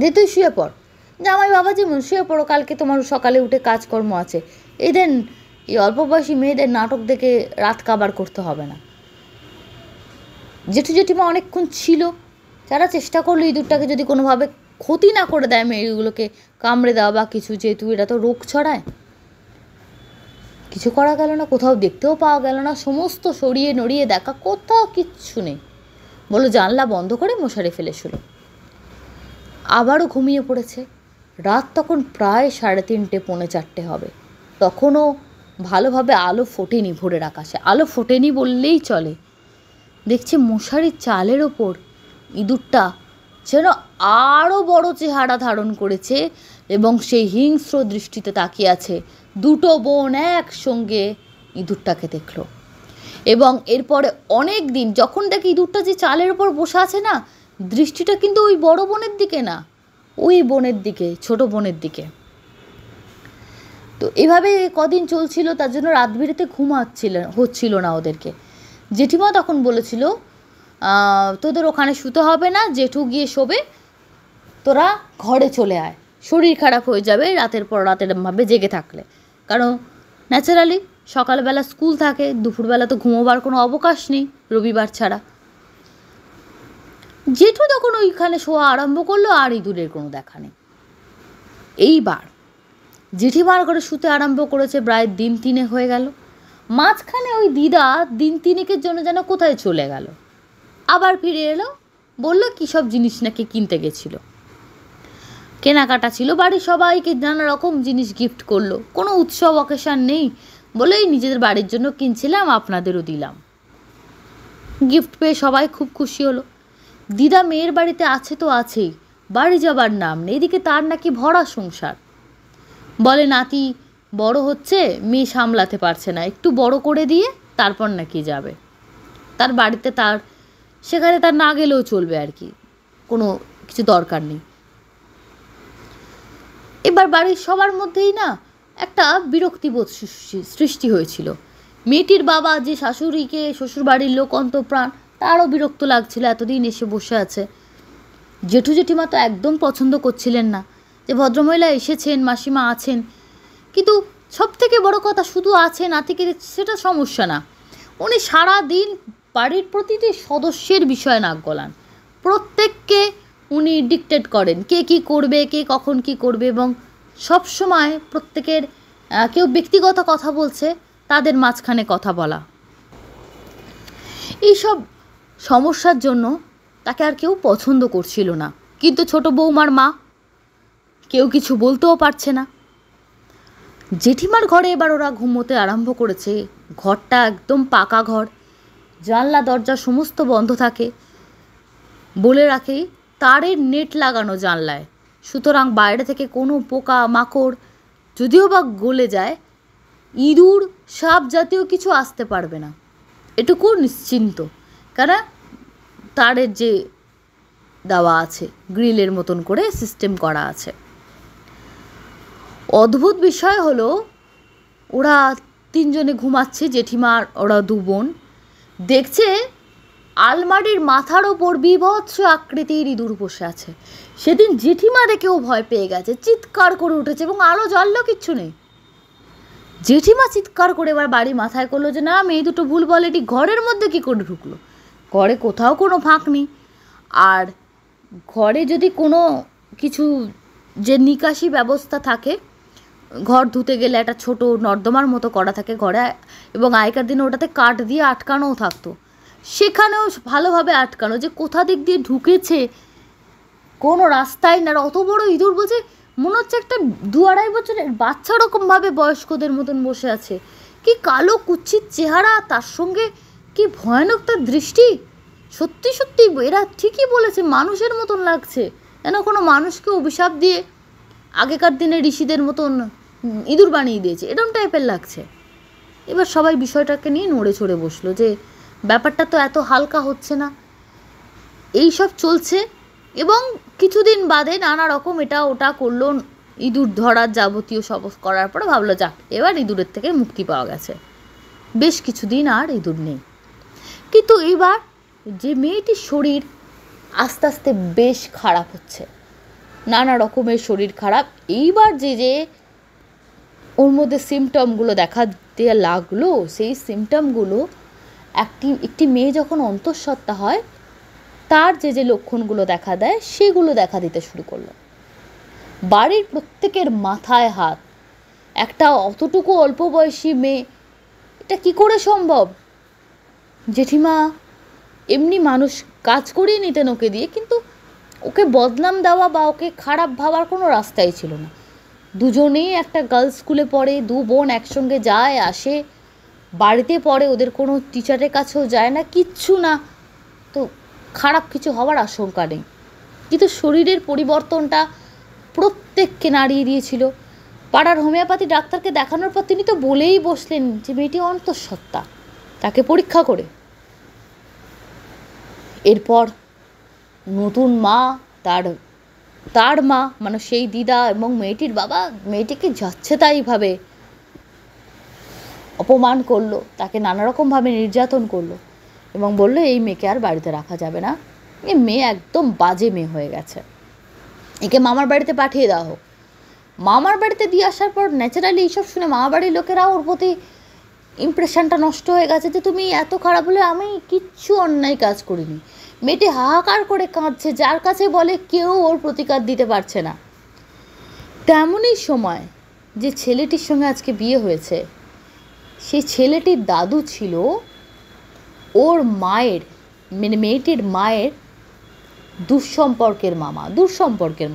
যে তুই শুয়ে পড়, জামাই বাবা যেমন শুয়ে পড়ো, কালকে তোমার সকালে উঠে কাজকর্ম আছে। এদের এই অল্প বয়সী মেয়েদের নাটক দেখে রাত কাবার করতে হবে না। জেঠু জেঠিমা অনেকক্ষণ ছিল, যারা চেষ্টা করলো ইঁদুরটাকে যদি কোনোভাবে ক্ষতি না করে দেয়, মেয়েগুলোকে কামড়ে দেওয়া বা কিছু, যেহেতু এটা তো রোগ ছড়ায়। কিছু করা গেল না, কোথাও দেখতেও পাওয়া গেল না, সমস্ত সরিয়ে নড়িয়ে দেখা, কোথাও কিচ্ছু নেই। বলো জানলা বন্ধ করে মশারি ফেলে শুল। আবারও ঘুমিয়ে পড়েছে। রাত তখন প্রায় 3:30 পৌনে 4 হবে। তখনও ভালোভাবে আলো ফোটেনি, ভোরের আকাশে আলো ফোটেনি বললেই চলে। দেখছে মশারির চালের ওপর ইঁদুরটা যেন আরও বড় চেহারা ধারণ করেছে, এবং সেই হিংস্র দৃষ্টিতে তাকিয়ে আছে। দুটো বোন একসঙ্গে ইঁদুরটাকে দেখলো, এবং এরপরে অনেক দিন যখন দেখে ইঁদুরটা যে চালের ওপর বসে আছে না, দৃষ্টিটা কিন্তু ওই বড় বোনের দিকে না, ওই বোনের দিকে, ছোট বোনের দিকে। তো এভাবে কদিন চলছিল, তার জন্য রাত বিরেতে হচ্ছিল না ওদেরকে। জেঠিমা তখন বলেছিল, তোদের ওখানে শুতে হবে না, জেঠু গিয়ে শোবে, তোরা ঘরে চলে আয়, শরীর খারাপ হয়ে যাবে রাতের পর রাতের ভাবে জেগে থাকলে। কারণ ন্যাচারালি সকালবেলা স্কুল থাকে, দুপুরবেলা তো ঘুমোবার কোনো অবকাশ নেই রবিবার ছাড়া। জেঠু তখন ওইখানে শোয়া আরম্ভ করলো, আর ইঁদুরের কোনো দেখা নেই। এইবার জেঠিমার ঘরে শুতে আরম্ভ করেছে, প্রায় দিন 3 হয়ে গেল। মাঝখানে ওই দিদা দিন 3 জন্য যেন কোথায় চলে গেল, আবার ফিরে এলো, বলল কী সব জিনিস নাকি কিনতে গেছিল, কেনাকাটা ছিল, বাড়ির সবাইকে নানা রকম জিনিস গিফট করলো, কোনো উৎসব অকেশন নেই বলে নিজেদের বাড়ির জন্য কিনছিলাম, আপনাদেরও দিলাম। গিফট পেয়ে সবাই খুব খুশি হলো। দিদা মেয়ের বাড়িতে আছে তো আছেই, বাড়ি যাবার নাম নেই। এদিকে তার নাকি ভরা সংসার, বলে নাতি বড় হচ্ছে, মেয়ে সামলাতে পারছে না, একটু বড় করে দিয়ে তারপর নাকি যাবে তার বাড়িতে, সেখানে তার না গেলেও চলবে আর কি, কোনো কিছু দরকার নেই। এবার বাড়ির সবার মধ্যেই না একটা বিরক্তিবোধ সৃষ্টি হয়েছিল। মেয়েটির বাবা যে শাশুড়িকে শ্বশুরবাড়ির লোক অন্তপ্রাণ, তারও বিরক্ত লাগছিল, এতদিন এসে বসে আছে। জেঠু জেঠিমা তো একদম পছন্দ করছিলেন না যে ভদ্রমহিলা এসেছেন, মাসিমা আছেন, কিন্তু সব থেকে বড় কথা শুধু আছে নাতিকে, সেটা সমস্যা না, উনি সারাদিন বাড়ির প্রতিটি সদস্যের বিষয়ে নাক গলান, প্রত্যেককে উনি ডিকটেট করেন, কে কী করবে, কে কখন কী করবে, এবং সবসময় প্রত্যেকের কেউ ব্যক্তিগত কথা বলছে, তাদের মাঝখানে কথা বলা। এইসব সমস্যার জন্য তাকে আর কেউ পছন্দ করছিল না। কিন্তু ছোট বৌমার মা, কেউ কিছু বলতেও পারছে না। জেঠিমার ঘরে এবার ওরা ঘুমোতে আরম্ভ করেছে। ঘরটা একদম পাকা ঘর, জানলা দরজা সমস্ত বন্ধ থাকে। বলে রাখি, তারের নেট লাগানো জানলায়, সুতরাং বাইরে থেকে কোনো পোকা মাকড় যদিও বা গলে যায়, ইঁদুর সাপ জাতীয় কিছু আসতে পারবে না, এটুকু নিশ্চিন্ত। কারণ তারের যে দেওয়া আছে, গ্রিলের মতন করে সিস্টেম করা আছে। অদ্ভুত বিষয় হলো, ওরা তিনজনে ঘুমাচ্ছে, জেঠিমার ওরা দু বোন, দেখছে আলমারির মাথার ওপর বীভৎস আকৃতির ইঁদুর বসে আছে। সেদিন জেঠিমা দেখেও ভয় পেয়ে গেছে, চিৎকার করে উঠেছে, এবং আলো জ্বাললো, কিচ্ছু নেই। জেঠিমা চিৎকার করে এবার বাড়ি মাথায় করলো যে না, মেয়ে দুটো ভুল বলে, এটি ঘরের মধ্যে কী করে ঢুকলো, ঘরে কোথাও কোনো ফাঁক নেই। আর ঘরে যদি কোনো কিছু যে নিকাশি ব্যবস্থা থাকে, ঘর ধুতে গেলে একটা ছোট নর্দমার মতো করা থাকে ঘরে, এবং আগেকার দিনে ওটাতে কাঠ দিয়ে আটকানোও থাকতো, সেখানেও ভালোভাবে আটকানো, যে কোথা দিক দিয়ে ঢুকেছে কোনো রাস্তায় না। অত বড় ইঁদুর, বলছে মনে হচ্ছে একটা 2-2.5 বছরের বাচ্চা রকমভাবে বয়স্কদের মতন বসে আছে। কি কালো কুচ্ছির চেহারা, তার সঙ্গে কি ভয়ানক তার দৃষ্টি। সত্যি সত্যি এরা ঠিকই বলেছে, মানুষের মতন লাগছে, যেন কোনো মানুষকে অভিশাপ দিয়ে আগেকার দিনে ঋষিদের মতন ইঁদুর বানিয়ে দিয়েছে, এরকম টাইপের লাগছে। এবার সবাই বিষয়টাকে নিয়ে নড়ে চড়ে বসলো যে ব্যাপারটা তো এত হালকা হচ্ছে না। এই সব চলছে, এবং কিছুদিন বাদে নানা রকম এটা ওটা করলো, ইঁদুর ধরার যাবতীয় সব করার পরে ভাবলো যাক এবার ইঁদুরের থেকে মুক্তি পাওয়া গেছে, বেশ কিছুদিন আর ইঁদুর নেই। কিন্তু এইবার যে মেয়েটির শরীর আস্তে আস্তে বেশ খারাপ হচ্ছে, নানা রকমের শরীর খারাপ, এইবার যে ওর মধ্যে সিমটমগুলো দেখা দিতে লাগলো, সেই সিমটমগুলো একটি মেয়ে যখন অন্তঃসত্ত্বা হয় তার যে লক্ষণগুলো দেখা দেয় সেগুলো দেখা দিতে শুরু করলো। বাড়ির প্রত্যেকের মাথায় হাত। একটা অতটুকু অল্প বয়সী মেয়ে, এটা কি করে সম্ভব? জেঠিমা এমনি মানুষ কাজ করিয়ে নিতেন ওকে দিয়ে, কিন্তু ওকে বদনাম দেওয়া বা ওকে খারাপ ভাবার কোনো রাস্তাই ছিল না। দুজনেই একটা গার্লস স্কুলে পড়ে, দু বোন একসঙ্গে যায় আসে, বাড়িতে পড়ে, ওদের কোনো টিচারের কাছেও যায় না, কিচ্ছু না, তো খারাপ কিছু হওয়ার আশঙ্কা নেই। কিন্তু শরীরের পরিবর্তনটা প্রত্যেককে নাড়িয়ে দিয়েছিল। পাড়ার হোমিওপ্যাথি ডাক্তারকে দেখানোর পর তিনি তো বলেই বসলেন যে মেয়েটি অন্তঃসত্ত্বা, তাকে পরীক্ষা করে। এরপর নতুন মা, তার মা মানে সেই দিদা এবং মেয়েটির বাবা মেয়েটিকে যাচ্ছে তাইভাবে অপমান করলো, তাকে নানা রকমভাবে নির্যাতন করলো, এবং বললো এই মেয়েকে আর বাড়িতে রাখা যাবে না, এই মেয়ে একদম বাজে মেয়ে হয়ে গেছে, একে মামার বাড়িতে পাঠিয়ে দেওয়া হোক। মামার বাড়িতে দিয়ে আসার পর ন্যাচারালি এইসব শুনে মামা বাড়ির লোকেরাও ওর প্রতি ইমপ্রেশনটা নষ্ট হয়ে গেছে যে তুমি এত খারাপ হলে, আমি কিচ্ছু অন্যায় কাজ করিনি। মেয়েটি হাহাকার করে কাঁদছে, যার কাছে বলে কেউ ওর প্রতিকার দিতে পারছে না। তেমনই সময় যে ছেলেটির সঙ্গে আজকে বিয়ে হয়েছে, সেই ছেলেটির দাদু ছিল ওর মায়ের মানে মেয়েটির মায়ের দুঃসম্পর্কের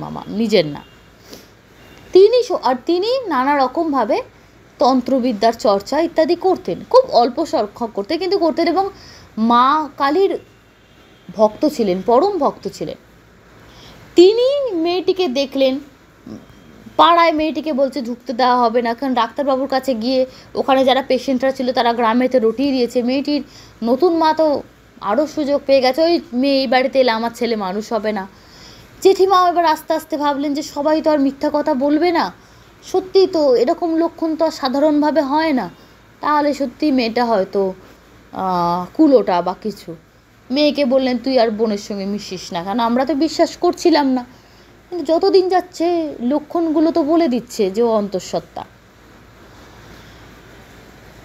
মামা, নিজের না। তিনি নানা রকমভাবে তন্ত্রবিদ্যার চর্চা ইত্যাদি করতেন, খুব অল্প সংখ্যক করতেন কিন্তু করতেন, এবং মা কালীর ভক্ত ছিলেন, পরম ভক্ত ছিলেন। তিনি মেয়েটিকে দেখলেন, পাড়ায় মেয়েটিকে বলছে ঢুকতে দেওয়া হবে না, কারণ ডাক্তারবাবুর কাছে গিয়ে ওখানে যারা পেশেন্টরা ছিল তারা গ্রামেতে রটিয়ে দিয়েছে। মেয়েটির নতুন মা তো আরও সুযোগ পেয়ে গেছে, ওই মেয়ে এই বাড়িতে এলে আমার ছেলে মানুষ হবে না। জেঠিমাও এবার আস্তে আস্তে ভাবলেন যে সবাই তো আর মিথ্যা কথা বলবে না, সত্যিই তো এরকম লক্ষণ তো আর সাধারণভাবে হয় না, তাহলে সত্যি মেয়েটা হয়তো কুলোটা বা কিছু। মেয়েকে বললেন তুই আর বোনের সঙ্গে মিশিস না, কারণ আমরা তো বিশ্বাস করছিলাম না, কিন্তু যতদিন যাচ্ছে লক্ষণগুলো তো বলে দিচ্ছে যে ও অন্তঃসত্ত্বা।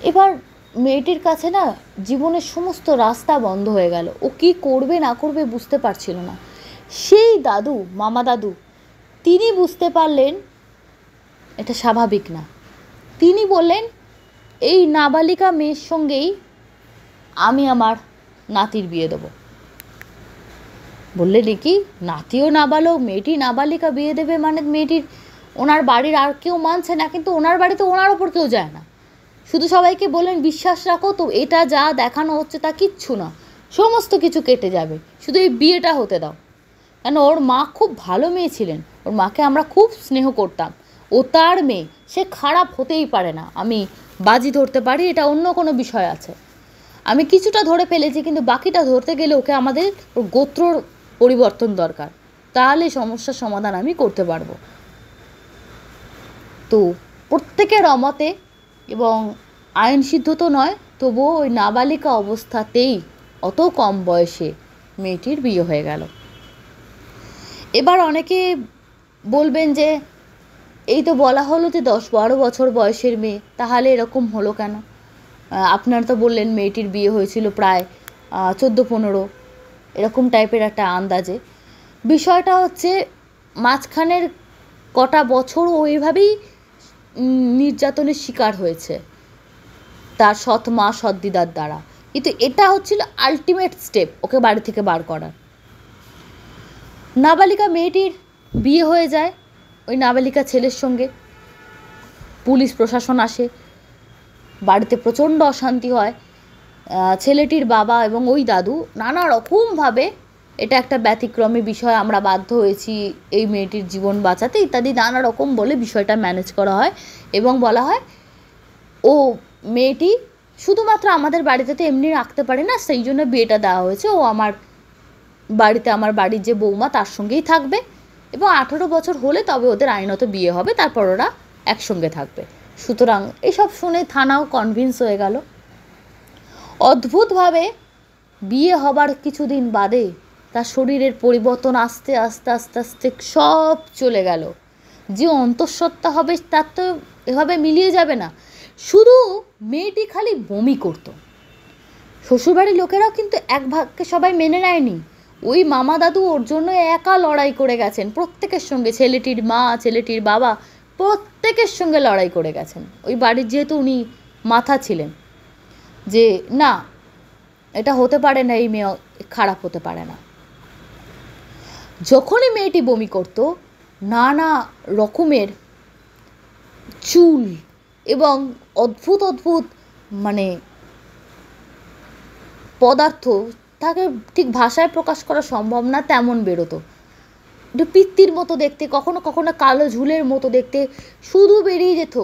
এবার মেয়েটির কাছে না জীবনের সমস্ত রাস্তা বন্ধ হয়ে গেল, ও কী করবে না করবে বুঝতে পারছিল না। সেই দাদু, মামা দাদু, তিনি বুঝতে পারলেন এটা স্বাভাবিক না। তিনি বললেন এই নাবালিকা মেয়ের সঙ্গেই আমি আমার নাতির বিয়ে দেবো। বললে নাকি নাতিও নাবালক, মেয়েটি নাবালিকা বিয়ে দেবে মানে মেয়েটির ওনার বাড়ির আর কেউ মানছে না, কিন্তু ওনার বাড়িতে ওনার ওপর কেউ যায় না। শুধু সবাইকে বললেন বিশ্বাস রাখো তো, এটা যা দেখানো হচ্ছে তা কিচ্ছু না, সমস্ত কিছু কেটে যাবে, শুধু এই বিয়েটা হতে দাও। কেন ওর মা খুব ভালো মেয়ে ছিলেন, ওর মাকে আমরা খুব স্নেহ করতাম। ও তার মেয়ে, সে খারাপ হতেই পারে না, আমি বাজি ধরতে পারি, এটা অন্য কোনো বিষয় আছে। আমি কিছুটা ধরে ফেলেছি, কিন্তু বাকিটা ধরতে গেলে ওকে আমাদের ওর গোত্রর পরিবর্তন দরকার, তাহলে সমস্যার সমাধান আমি করতে পারবো। তো প্রত্যেকের অমতে, এবং আইন সিদ্ধ তো নয়, তবুও ওই নাবালিকা অবস্থাতেই অত কম বয়সে মেয়েটির বিয়ে হয়ে গেল। এবার অনেকে বলবেন যে এই তো বলা হলো যে 10-12 বছর বয়সের মেয়ে, তাহলে এরকম হলো কেন? আপনারা তো বললেন মেয়েটির বিয়ে হয়েছিল প্রায় 14-15 এরকম টাইপের একটা আন্দাজে। বিষয়টা হচ্ছে মাঝখানের কটা বছর ওইভাবেই নির্যাতনের শিকার হয়েছে তার সৎ মা সৎ দিদার দ্বারা, কিন্তু এটা হচ্ছিল আলটিমেট স্টেপ ওকে বাড়ি থেকে বার করার। নাবালিকা মেয়েটির বিয়ে হয়ে যায় ওই নাবালিকা ছেলের সঙ্গে। পুলিশ প্রশাসন আসে, বাড়িতে প্রচণ্ড অশান্তি হয়। ছেলেটির বাবা এবং ওই দাদু নানা রকমভাবে, এটা একটা ব্যতিক্রমী বিষয়, আমরা বাধ্য হয়েছি এই মেয়েটির জীবন বাঁচাতে ইত্যাদি নানা রকম বলে বিষয়টা ম্যানেজ করা হয়, এবং বলা হয় ও মেয়েটি শুধুমাত্র আমাদের বাড়িতে তো এমনি রাখতে পারে না, সেই জন্য বিয়েটা দেওয়া হয়েছে, ও আমার বাড়িতে, আমার বাড়ির যে বৌমা তার সঙ্গেই থাকবে, এবং 18 বছর হলে তবে ওদের আইনত বিয়ে হবে, তারপর ওরা একসঙ্গে থাকবে। সুতরাং এসব শুনে থানাও কনভিন্স হয়ে গেল। অদ্ভুতভাবে বিয়ে হবার কিছুদিন বাদে তার শরীরের পরিবর্তন আস্তে আস্তে আস্তে আস্তে সব চলে গেল। যে অন্তঃসত্ত্বা হবে তার তো এভাবে মিলিয়ে যাবে না। শুধু মেয়েটি খালি বমি করত। শ্বশুরবাড়ির লোকেরাও কিন্তু এক ভাগকে সবাই মেনে নেয়নি। ওই মামা দাদু ওর জন্য একা লড়াই করে গেছেন প্রত্যেকের সঙ্গে, ছেলেটির মা, ছেলেটির বাবা, প্রত্যেকের সঙ্গে লড়াই করে গেছেন। ওই বাড়ির যেহেতু উনি মাথা ছিলেন, যে না এটা হতে পারে না, এই মেয়ে খারাপ হতে পারে না। যখনই মেয়েটি বমি করত, নানা রকমের চুল এবং অদ্ভুত অদ্ভুত মানে পদার্থ, তাকে ঠিক ভাষায় প্রকাশ করা সম্ভব না তেমন বেরোতো। একটু পিত্তির মতো দেখতে, কখনো কখনো কালো ঝুলের মতো দেখতে, শুধু বেরিয়ে যেত।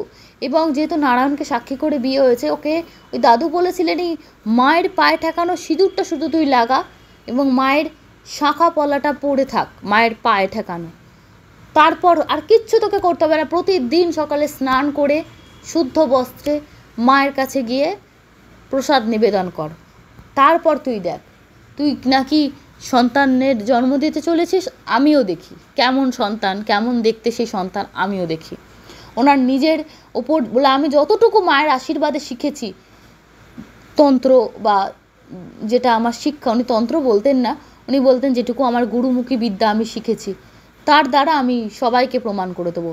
এবং যেহেতু নারায়ণকে সাক্ষী করে বিয়ে হয়েছে, ওকে ওই দাদু বলেছিলেন এই মায়ের পায়ে ঠেকানো সিঁদুরটা শুধু তুই লাগা, এবং মায়ের শাঁখা পলাটা পরে থাক মায়ের পায়ে ঠেকানো, তারপর আর কিচ্ছু তোকে করতে হবে না। প্রতিদিন সকালে স্নান করে শুদ্ধ বস্ত্রে মায়ের কাছে গিয়ে প্রসাদ নিবেদন কর, তারপর তুই দেখ, তুই নাকি সন্তানের জন্ম দিতে চলেছিস, আমিও দেখি কেমন সন্তান, কেমন দেখতে সেই সন্তান আমিও দেখি। ওনার নিজের ওপর বলে আমি যতটুকু মায়ের আশীর্বাদে শিখেছি তন্ত্র, বা যেটা আমার শিক্ষা, উনি তন্ত্র বলতেন না, উনি বলতেন যেটুকু আমার গুরুমুখী বিদ্যা আমি শিখেছি তার দ্বারা আমি সবাইকে প্রমাণ করে দেবো।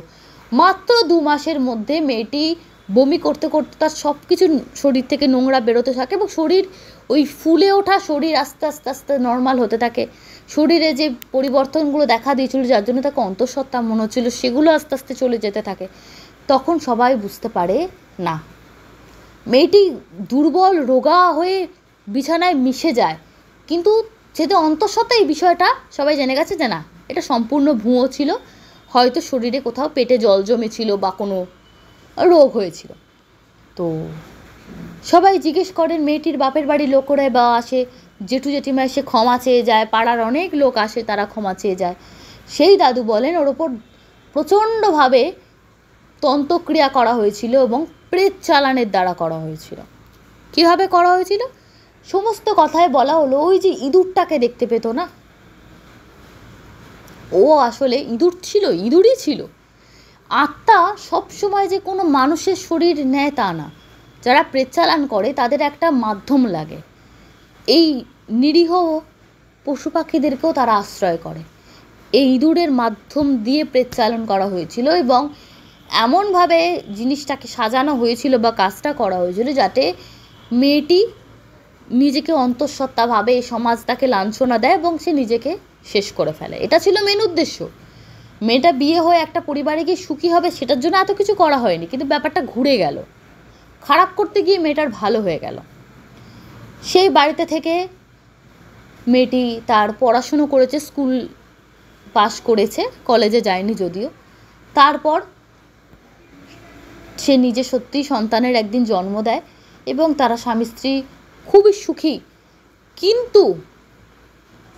মাত্র 2 মাসের মধ্যে মেয়েটি বমি করতে করতে তার সব কিছু শরীর থেকে নোংরা বেরোতে থাকে, এবং শরীর ওই ফুলে ওঠা শরীর আস্তে আস্তে আস্তে নর্মাল হতে থাকে। শরীরে যে পরিবর্তনগুলো দেখা দিয়েছিল, যার জন্য তাকে অন্তঃসত্ত্বা মনে হচ্ছিল, সেগুলো আস্তে আস্তে চলে যেতে থাকে। তখন সবাই বুঝতে পারে না, মেয়েটি দুর্বল রোগা হয়ে বিছানায় মিশে যায়। কিন্তু যেহেতু অন্তঃসত্ত্বা, এই বিষয়টা সবাই জেনে গেছে যে না, এটা সম্পূর্ণ ভুয়ো ছিল, হয়তো শরীরে কোথাও পেটে জল জমেছিল বা কোনো রোগ হয়েছিল। তো সবাই জিজ্ঞেস করেন, মেয়েটির বাপের বাড়ির লোকেরা বা আসে, জেঠু জেঠিমা এসে ক্ষমা চেয়ে যায়, পাড়ার অনেক লোক আসে, তারা ক্ষমা চেয়ে যায়। সেই দাদু বলেন ওর ওপর প্রচণ্ডভাবে তন্ত্রক্রিয়া করা হয়েছিল এবং প্রেত চালানের দ্বারা করা হয়েছিল। কীভাবে করা হয়েছিল সমস্ত কথায় বলা হলো, ওই যে ইঁদুরটাকে দেখতে পেত না, ও আসলে ইঁদুর ছিল, ইঁদুরই ছিল। আত্মা সবসময় যে কোনো মানুষের শরীর নেয় তা না। যারা প্রেতচালান করে তাদের একটা মাধ্যম লাগে, এই নিরীহ পশু পাখিদেরকেও তারা আশ্রয় করে। এই ইঁদুরের মাধ্যম দিয়ে প্রেতচালন করা হয়েছিল, এবং এমনভাবে জিনিসটাকে সাজানো হয়েছিল বা কাজটা করা হয়েছিল যাতে মেয়েটি নিজেকে অন্তঃসত্ত্বা ভাবে, সমাজ তাকে লাঞ্ছনা দেয় এবং সে নিজেকে শেষ করে ফেলে। এটা ছিল মেন উদ্দেশ্য। মেয়েটা বিয়ে হয়ে একটা পরিবারে গিয়ে সুখী হবে সেটার জন্য এত কিছু করা হয়নি, কিন্তু ব্যাপারটা ঘুরে গেল, খারাপ করতে গিয়ে মেয়েটার ভালো হয়ে গেল। সেই বাড়িতে থেকে মেয়েটি তার পড়াশুনো করেছে, স্কুল পাশ করেছে, কলেজে যায়নি যদিও। তারপর সে নিজে সত্যিই সন্তানের একদিন জন্ম দেয় এবং তারা স্বামী স্ত্রী খুবই সুখী। কিন্তু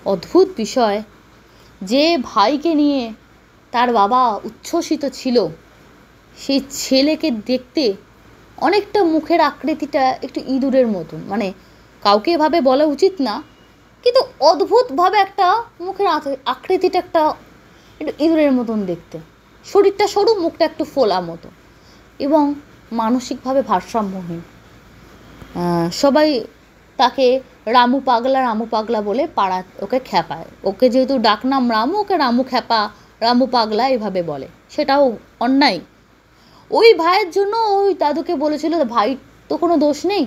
অদ্ভুত বিষয়, যে ভাইকে নিয়ে তার বাবা উচ্ছ্বসিত ছিল, সেই ছেলেকে দেখতে অনেকটা মুখের আকৃতিটা একটু ইঁদুরের মতন, মানে কাউকে এভাবে বলা উচিত না, কিন্তু অদ্ভুতভাবে একটা মুখের আকৃতিটা একটু ইঁদুরের মতন দেখতে, শরীরটা সরু, মুখটা একটু ফোলা মতো এবং মানসিকভাবে ভারসাম্যহীন। সবাই তাকে রামু পাগলা বলে পাড়া ওকে খ্যাপায়। ওকে যেহেতু ডাকনাম রামু, ওকে রামু খ্যাপা, রামু পাগলা এভাবে বলে, সেটাও অন্যায়। ওই ভাইয়ের জন্য ওই দাদুকে বলেছিল, ভাই তো কোনো দোষ নেই,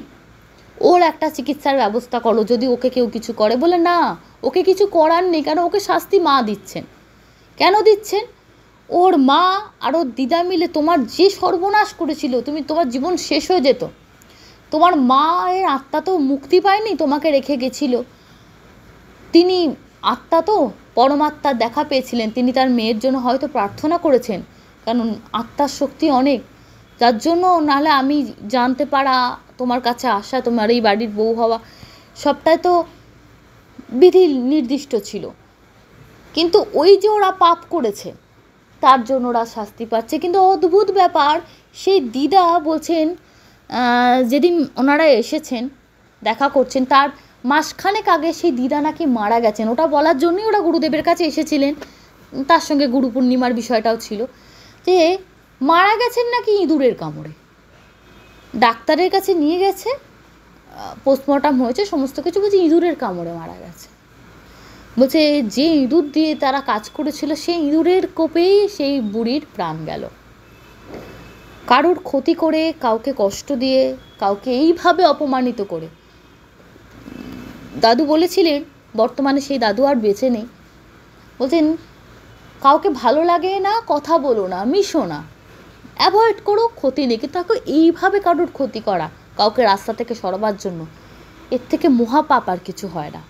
ওর একটা চিকিৎসার ব্যবস্থা করো যদি ওকে কেউ কিছু করে। বলে না, ওকে কিছু করার নেই, কারণ ওকে শাস্তি মা দিচ্ছেন। কেন দিচ্ছেন? ওর মা আর ওর দিদা মিলে তোমার যে সর্বনাশ করেছিল, তোমার জীবন শেষ হয়ে যেত। তোমার মায়ের আত্মা তো মুক্তি পায়নি, তোমাকে রেখে গেছিল। তিনি আত্মা তো পরমাত্মার দেখা পেয়েছিলেন, তিনি তার মেয়ের জন্য হয়তো প্রার্থনা করেছেন, কারণ আত্মার শক্তি অনেক, যার জন্য নাহলে আমি জানতে পারা, তোমার কাছে আসা, তোমার এই বাড়ির বউ হওয়া, সবটাই তো বিধি নির্দিষ্ট ছিল। কিন্তু ওই যে ওরা পাপ করেছে, তার জন্য ওরা শাস্তি পাচ্ছে। কিন্তু অদ্ভুত ব্যাপার, সেই দিদা বলছেন যেদিন ওনারা এসেছেন দেখা করছেন, তার মাসখানেক আগে সেই দিদা নাকি মারা গেছেন। ওটা বলার জন্যই ওরা গুরুদেবের কাছে এসেছিলেন, তার সঙ্গে গুরু পূর্ণিমার বিষয়টাও ছিল, যে মারা গেছেন নাকি ইঁদুরের কামড়ে। ডাক্তারের কাছে নিয়ে গেছে, পোস্টমর্টম হয়েছে, সমস্ত কিছু, বলছে ইঁদুরের কামড়ে মারা গেছে। বলছে যে ইঁদুর দিয়ে তারা কাজ করেছিল, সেই ইঁদুরের কোপেই সেই বুড়ির প্রাণ গেল। কারোর ক্ষতি করে, কাউকে কষ্ট দিয়ে, কাউকে এইভাবে অপমানিত করে। দাদু বলেছিলেন, বর্তমানে সেই দাদু আর বেঁচে নেই, বলছেন কাউকে ভালো লাগে না কথা বলো না, মিশো না, অ্যাভয়েড করো, ক্ষতি নেই। কিন্তু তাকে এইভাবে কারোর ক্ষতি করা, কাউকে রাস্তা থেকে সরাবার জন্য, এর থেকে মহাপাপ আর কিছু হয় না।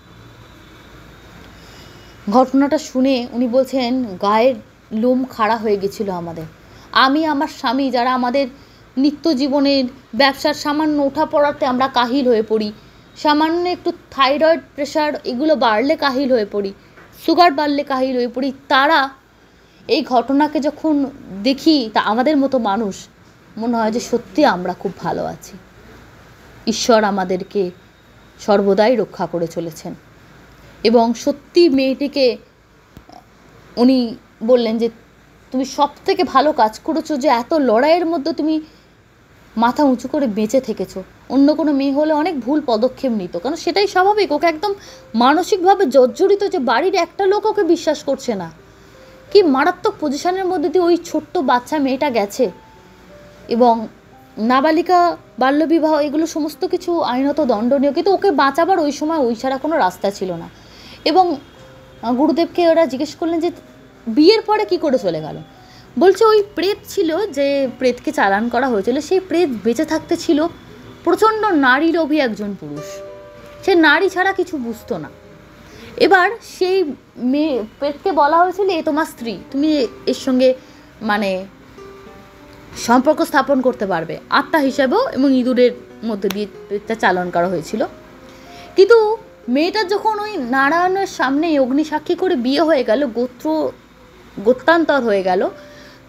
ঘটনাটা শুনে উনি বলছেন গায়ের লোম খাড়া হয়ে গেছিল আমাদের। আমি, আমার স্বামী, যারা আমাদের নিত্য জীবনের ব্যবসার সামান্য ওঠা পড়াতে আমরা কাহিল হয়ে পড়ি, সামান্য একটু থাইরয়েড, প্রেশার এগুলো বাড়লে কাহিল হয়ে পড়ি, সুগার বাড়লে কাহিল হয়ে পড়ি, তারা এই ঘটনাকে যখন দেখি, তা আমাদের মতো মানুষ মনে হয় যে সত্যি আমরা খুব ভালো আছি, ঈশ্বর আমাদেরকে সর্বদাই রক্ষা করে চলেছেন। এবং সত্যি মেয়েটিকে উনি বললেন যে তুমি সব থেকে ভালো কাজ করেছো, যে এত লড়াইয়ের মধ্যে তুমি মাথা উঁচু করে বেঁচে থেকেছো। অন্য কোনো মেয়ে হলে অনেক ভুল পদক্ষেপ নিত, কারণ সেটাই স্বাভাবিক, ওকে একদম মানসিকভাবে জর্জরিত, যে বাড়ির একটা লোক ওকে বিশ্বাস করছে না। কি মারাত্মক পজিশনের মধ্যে দিয়ে ওই ছোট্ট বাচ্চা মেয়েটা গেছে। এবং নাবালিকা, বাল্যবিবাহ, এগুলো সমস্ত কিছু আইনত দণ্ডনীয়, কিন্তু ওকে বাঁচাবার ওই সময় ওই ছাড়া কোনো রাস্তা ছিল না। এবং গুরুদেবকে ওরা জিজ্ঞেস করলেন যে বিয়ের পরে কি করে চলে গেল। বলছে ওই প্রেত ছিল, যে প্রেতকে চালান করা হয়েছিল, সেই প্রেত বেঁচে থাকতে ছিল প্রচণ্ড নারী লোভী একজন পুরুষ, সে নারী ছাড়া কিছু বুঝতো না। এবার সেই মেয়ে প্রেতকে বলা হয়েছিল, এ তোমার স্ত্রী, তুমি এর সঙ্গে মানে সম্পর্ক স্থাপন করতে পারবে আত্মা হিসাবেও, এবং ইঁদুরের মধ্যে দিয়ে প্রেতটা চালন করা হয়েছিল। কিন্তু মেয়েটার যখন ওই নারায়ণের সামনে অগ্নিসাক্ষী করে বিয়ে হয়ে গেল, গোত্রান্তর হয়ে গেল,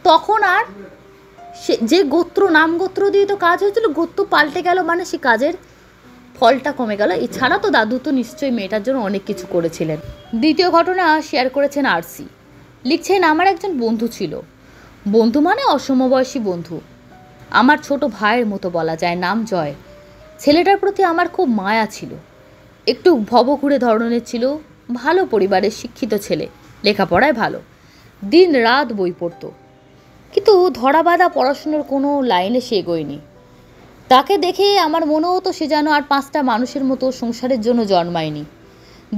তখন আর সে যে নাম গোত্র দিয়ে তো কাজ হয়েছিল, গোত্র পাল্টে গেল, মানে সে কাজের ফলটা কমে গেল। এছাড়া তো দাদু তো নিশ্চয়ই মেয়েটার জন্য অনেক কিছু করেছিলেন। দ্বিতীয় ঘটনা শেয়ার করেছেন আরসি, লিখছেন আমার একজন বন্ধু ছিল, বন্ধু মানে অসমবয়সী বন্ধু, আমার ছোট ভাইয়ের মতো বলা যায়, নাম জয়। ছেলেটার প্রতি আমার খুব মায়া ছিল, একটু ভবঘুরে ধরনের ছিল, ভালো পরিবারের শিক্ষিত ছেলে, লেখাপড়ায় ভালো, দিন রাত বই পড়ত, কিন্তু ধরাবাঁধা পড়াশুনোর কোনো লাইনে সে এগোয়নি। তাকে দেখে আমার মনে হতো সে যেন আর 5টা মানুষের মতো সংসারের জন্য জন্মায়নি।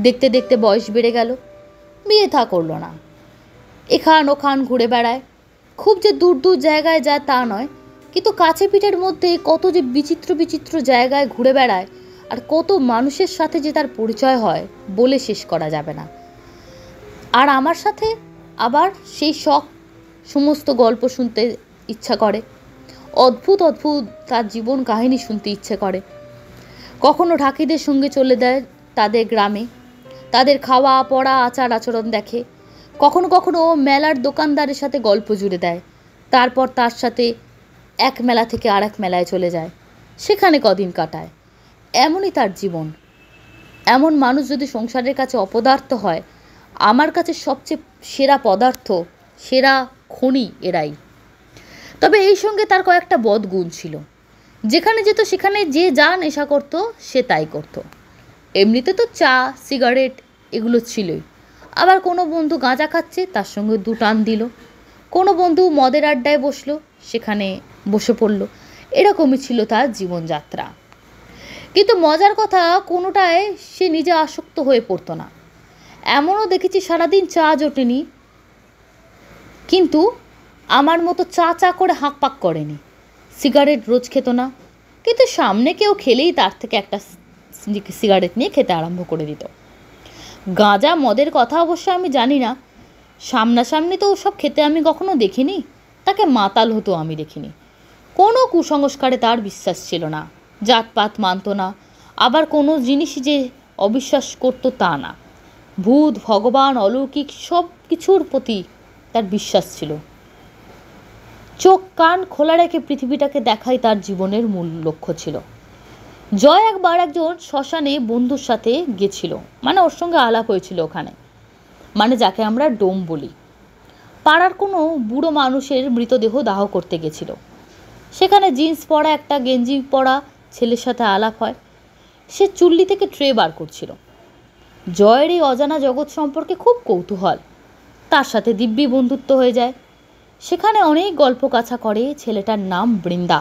দেখতে দেখতে বয়স বেড়ে গেল, বিয়ে থা করলো না, এখান ওখান ঘুরে বেড়ায়, খুব যে দূর দূর জায়গায় যায় তা নয়, কিন্তু কাছে পিঠের মধ্যে কত যে বিচিত্র বিচিত্র জায়গায় ঘুরে বেড়ায়, আর কত মানুষের সাথে যে তার পরিচয় হয় বলে শেষ করা যাবে না। আর আমার সাথে আবার সেই শখ সমস্ত গল্প শুনতে ইচ্ছা করে, অদ্ভুত অদ্ভুত তার জীবন কাহিনী শুনতে ইচ্ছে করে। কখনো ঢাকিদের সঙ্গে চলে যায় তাদের গ্রামে, তাদের খাওয়া পড়া আচার আচরণ দেখে। কখনো কখনো মেলার দোকানদারের সাথে গল্প জুড়ে দেয়, তারপর তার সাথে এক মেলা থেকে আর এক মেলায় চলে যায়, সেখানে কদিন কাটায়। এমনই তার জীবন। এমন মানুষ যদি সংসারের কাছে অপদার্থ হয়, আমার কাছে সবচেয়ে সেরা পদার্থ, সেরা খনি এরাই। তবে এই সঙ্গে তার কয়েকটা বদগুণ ছিল। যেখানে যেত সেখানে যে যা নেশা করতো সে তাই করত। এমনিতে তো চা সিগারেট এগুলো ছিলই, আবার কোনো বন্ধু গাঁজা খাচ্ছে তার সঙ্গে দু টান দিল, কোনো বন্ধু মদের আড্ডায় বসলো সেখানে বসে পড়ল। এরকমই ছিল তার জীবনযাত্রা। কিন্তু মজার কথা, কোনোটায় সে নিজে আসক্ত হয়ে পড়তো না। এমনও দেখেছি সারাদিন চা জোটেনি, কিন্তু আমার মতো চা চা করে হাঁক পাক করেনি। সিগারেট রোজ খেত না, কিন্তু সামনে কেউ খেলেই তার থেকে একটা সিগারেট নিয়ে খেতে আরম্ভ করে দিত। গাঁজা মদের কথা অবশ্য আমি জানি না, সামনাসামনি তো ওসব খেতে আমি কখনো দেখিনি, তাকে মাতাল হতো আমি দেখিনি। কোনো কুসংস্কারে তার বিশ্বাস ছিল না, জাতপাত মানত না, আবার কোনো জিনিসই যে অবিশ্বাস করতো তা না। ভূত ভগবান অলৌকিক সব কিছুর প্রতি তার বিশ্বাস ছিল। চোখ কান খোলা রেখে পৃথিবীটাকে দেখাই তার জীবনের মূল লক্ষ্য ছিল। জয় একবার একজন শ্মশানে বন্ধুর সাথে গেছিল, মানে ওর সঙ্গে আলাপ হয়েছিল ওখানে, মানে যাকে আমরা ডোম বলি। পাড়ার কোনো বুড়ো মানুষের মৃতদেহ দাহ করতে গেছিল। সেখানে জিন্স পরা একটা গেঞ্জি পরা ছেলের সাথে আলাপ হয়। সে চুল্লি থেকে ট্রে বার করছিল। জয়ের এই অজানা জগৎ সম্পর্কে খুব কৌতূহল, তার সাথে দিব্যি বন্ধুত্ব হয়ে যায়। সেখানে অনেক গল্প কাছা করে। ছেলেটার নাম বৃন্দা।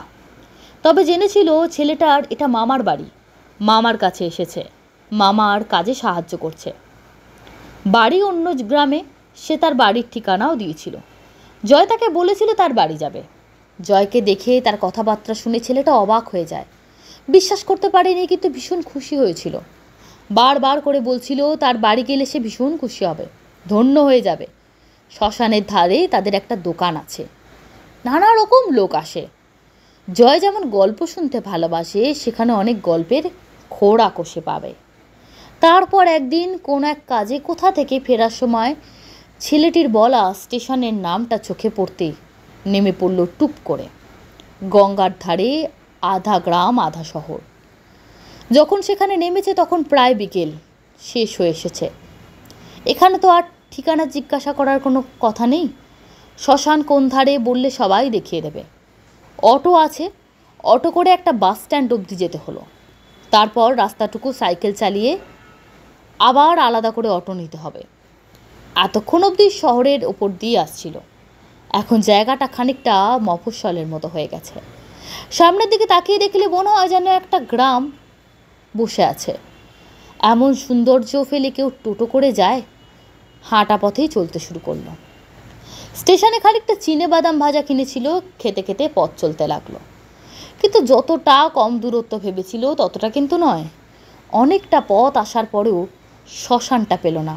তবে জেনেছিল ছেলেটার এটা মামার বাড়ি, মামার কাছে এসেছে, মামার কাজে সাহায্য করছে। বাড়ি অন্য গ্রামে, সে তার বাড়ির ঠিকানাও দিয়েছিল। জয় তাকে বলেছিল তার বাড়ি যাবে। জয়কে দেখে তার কথাবার্তা শুনে ছেলেটা অবাক হয়ে যায়, বিশ্বাস করতে পারেনি, কিন্তু ভীষণ খুশি হয়েছিল। বারবার করে বলছিল তার বাড়ি গেলে সে ভীষণ খুশি হবে, ধন্য হয়ে যাবে। শ্মশানের ধারে তাদের একটা দোকান আছে, নানা রকম লোক আসে। জয় যেমন গল্প শুনতে ভালোবাসে, সেখানে অনেক গল্পের খোড়া কষে পাবে। তারপর একদিন কোন এক কাজে কোথা থেকে ফেরার সময় ছেলেটির বলা স্টেশনের নামটা চোখে পড়তে নেমে পড়ল টুপ করে। গঙ্গার ধারে, আধা গ্রাম আধা শহর। যখন সেখানে নেমেছে তখন প্রায় বিকেল, শেষ হয়ে এসেছে। এখানে তো আর ঠিকানা জিজ্ঞাসা করার কোনো কথা নেই। শ্মশান কোন ধারে বললে সবাই দেখিয়ে দেবে। অটো আছে, অটো করে একটা বাস স্ট্যান্ড অবধি যেতে হলো। তারপর রাস্তাটুকু সাইকেল চালিয়ে আবার আলাদা করে অটো নিতে হবে। এতক্ষণ অবধি শহরের ওপর দিয়ে আসছিল, এখন জায়গাটা খানিকটা মফস্বলের মতো হয়ে গেছে। সামনের দিকে তাকিয়ে দেখলে মনে হয় যেন একটা গ্রাম বসে আছে। এমন সৌন্দর্য ফেলে কেউ টোটো করে যায়? হাঁটা পথেই চলতে শুরু করলো। স্টেশনে খানিকটা চিনে বাদাম ভাজা কিনেছিল, খেতে খেতে পথ চলতে লাগলো। কিন্তু যতটা কম দূরত্ব ভেবেছিল ততটা কিন্তু নয়। অনেকটা পথ আসার পরেও শ্মশানটা পেল না।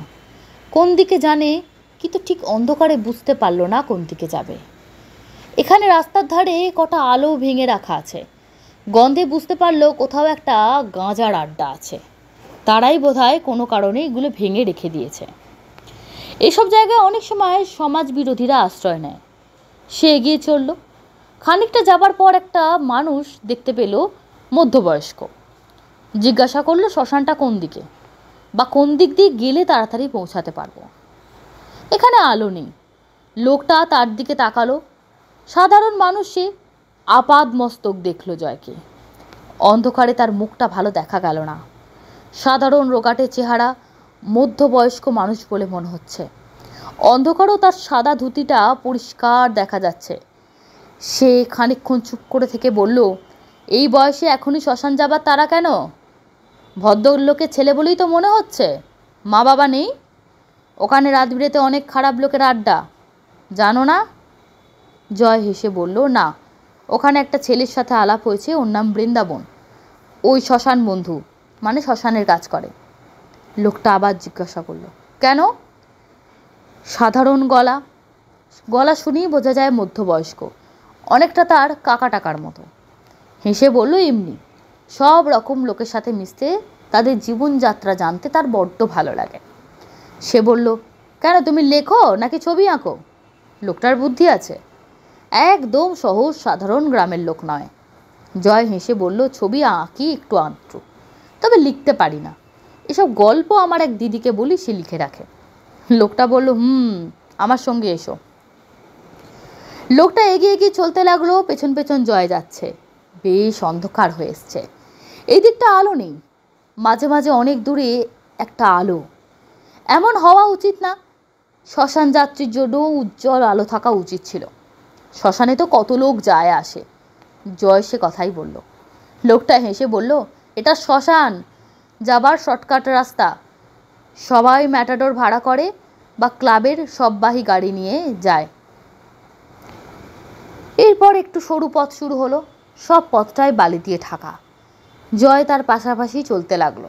কোন দিকে জানে, কিন্তু ঠিক অন্ধকারে বুঝতে পারল না কোন দিকে যাবে। এখানে রাস্তার ধারে কটা আলো ভেঙে রাখা আছে। গন্ধে বুঝতে পারলো কোথাও একটা গাঁজার আড্ডা আছে। তারাই বোধহয় কোনো কারণে এগুলো ভেঙে রেখে দিয়েছে। এসব জায়গায় অনেক সময় সমাজ বিরোধীরা আশ্রয় নেয়। সে এগিয়ে চলল। খানিকটা যাবার পর একটা মানুষ দেখতে পেল, মধ্যবয়স্ক। জিজ্ঞাসা করলো শ্মশানটা কোন দিকে, বা কোন দিক দিয়ে গেলে তাড়াতাড়ি পৌঁছাতে পারবো। এখানে আলো নেই। লোকটা তার দিকে তাকালো। সাধারণ মানুষ সে, আপাদ মস্তক দেখলো জয়কে। অন্ধকারে তার মুখটা ভালো দেখা গেল না। সাধারণ রোগাটে চেহারা, মধ্যবয়স্ক মানুষ বলে মনে হচ্ছে। অন্ধকারেও তার সাদা ধুতিটা পরিষ্কার দেখা যাচ্ছে। সে খানিকক্ষণ চুপ করে থেকে বলল, এই বয়সে এখনই শ্মশান যাবার তারা কেন? ভদ্রলোকের ছেলে বলেই তো মনে হচ্ছে। মা বাবা নেই? ওখানে রাত বিরেতে অনেক খারাপ লোকের আড্ডা, জানো না? জয় হেসে বলল, না, ওখানে একটা ছেলের সাথে আলাপ হয়েছে, ওর নাম বৃন্দাবন। ওই শ্মশান বন্ধু, মানে শ্মশানের কাজ করে। লোকটা আবার জিজ্ঞাসা করলো, কেন? সাধারণ গলা, গলা শুনেই বোঝা যায় মধ্যবয়স্ক, অনেকটা তার কাকা টাকার মতো। হেসে বলল, এমনি সব রকম লোকের সাথে মিশতে, তাদের জীবনযাত্রা জানতে তার বড্ড ভালো লাগে। সে বলল, কেন তুমি লেখো নাকি ছবি আঁকো? লোকটার বুদ্ধি আছে, একদম সহজ সাধারণ গ্রামের লোক নয়। জয় হেসে বলল, ছবি আঁকি একটু আধটু, তবে লিখতে পারি না। এসব গল্প আমার এক দিদিকে বলি, সে লিখে রাখে। লোকটা বলল, আমার সঙ্গে এসো। লোকটা এগিয়ে এগিয়ে চলতে লাগলো, পেছন পেছন জয় যাচ্ছে। বেশ অন্ধকার হয়ে এসছে, এই দিকটা আলো নেই, মাঝে মাঝে অনেক দূরে একটা আলো। এমন হওয়া উচিত না, শ্মশান যাত্রীর জন্য উজ্জ্বল আলো থাকা উচিত ছিল। শ্মশানে তো কত লোক যায় আসে। জয় সে কথাই বলল। লোকটা হেসে বলল, এটা শ্মশান যাবার শর্টকাট রাস্তা। সবাই ম্যাটাডোর ভাড়া করে বা ক্লাবের সববাহী গাড়ি নিয়ে যায়। এরপর একটু সরু পথ শুরু হলো, সব পথটাই বালি দিয়ে ঢাকা। জয় তার পাশাপাশি চলতে লাগলো।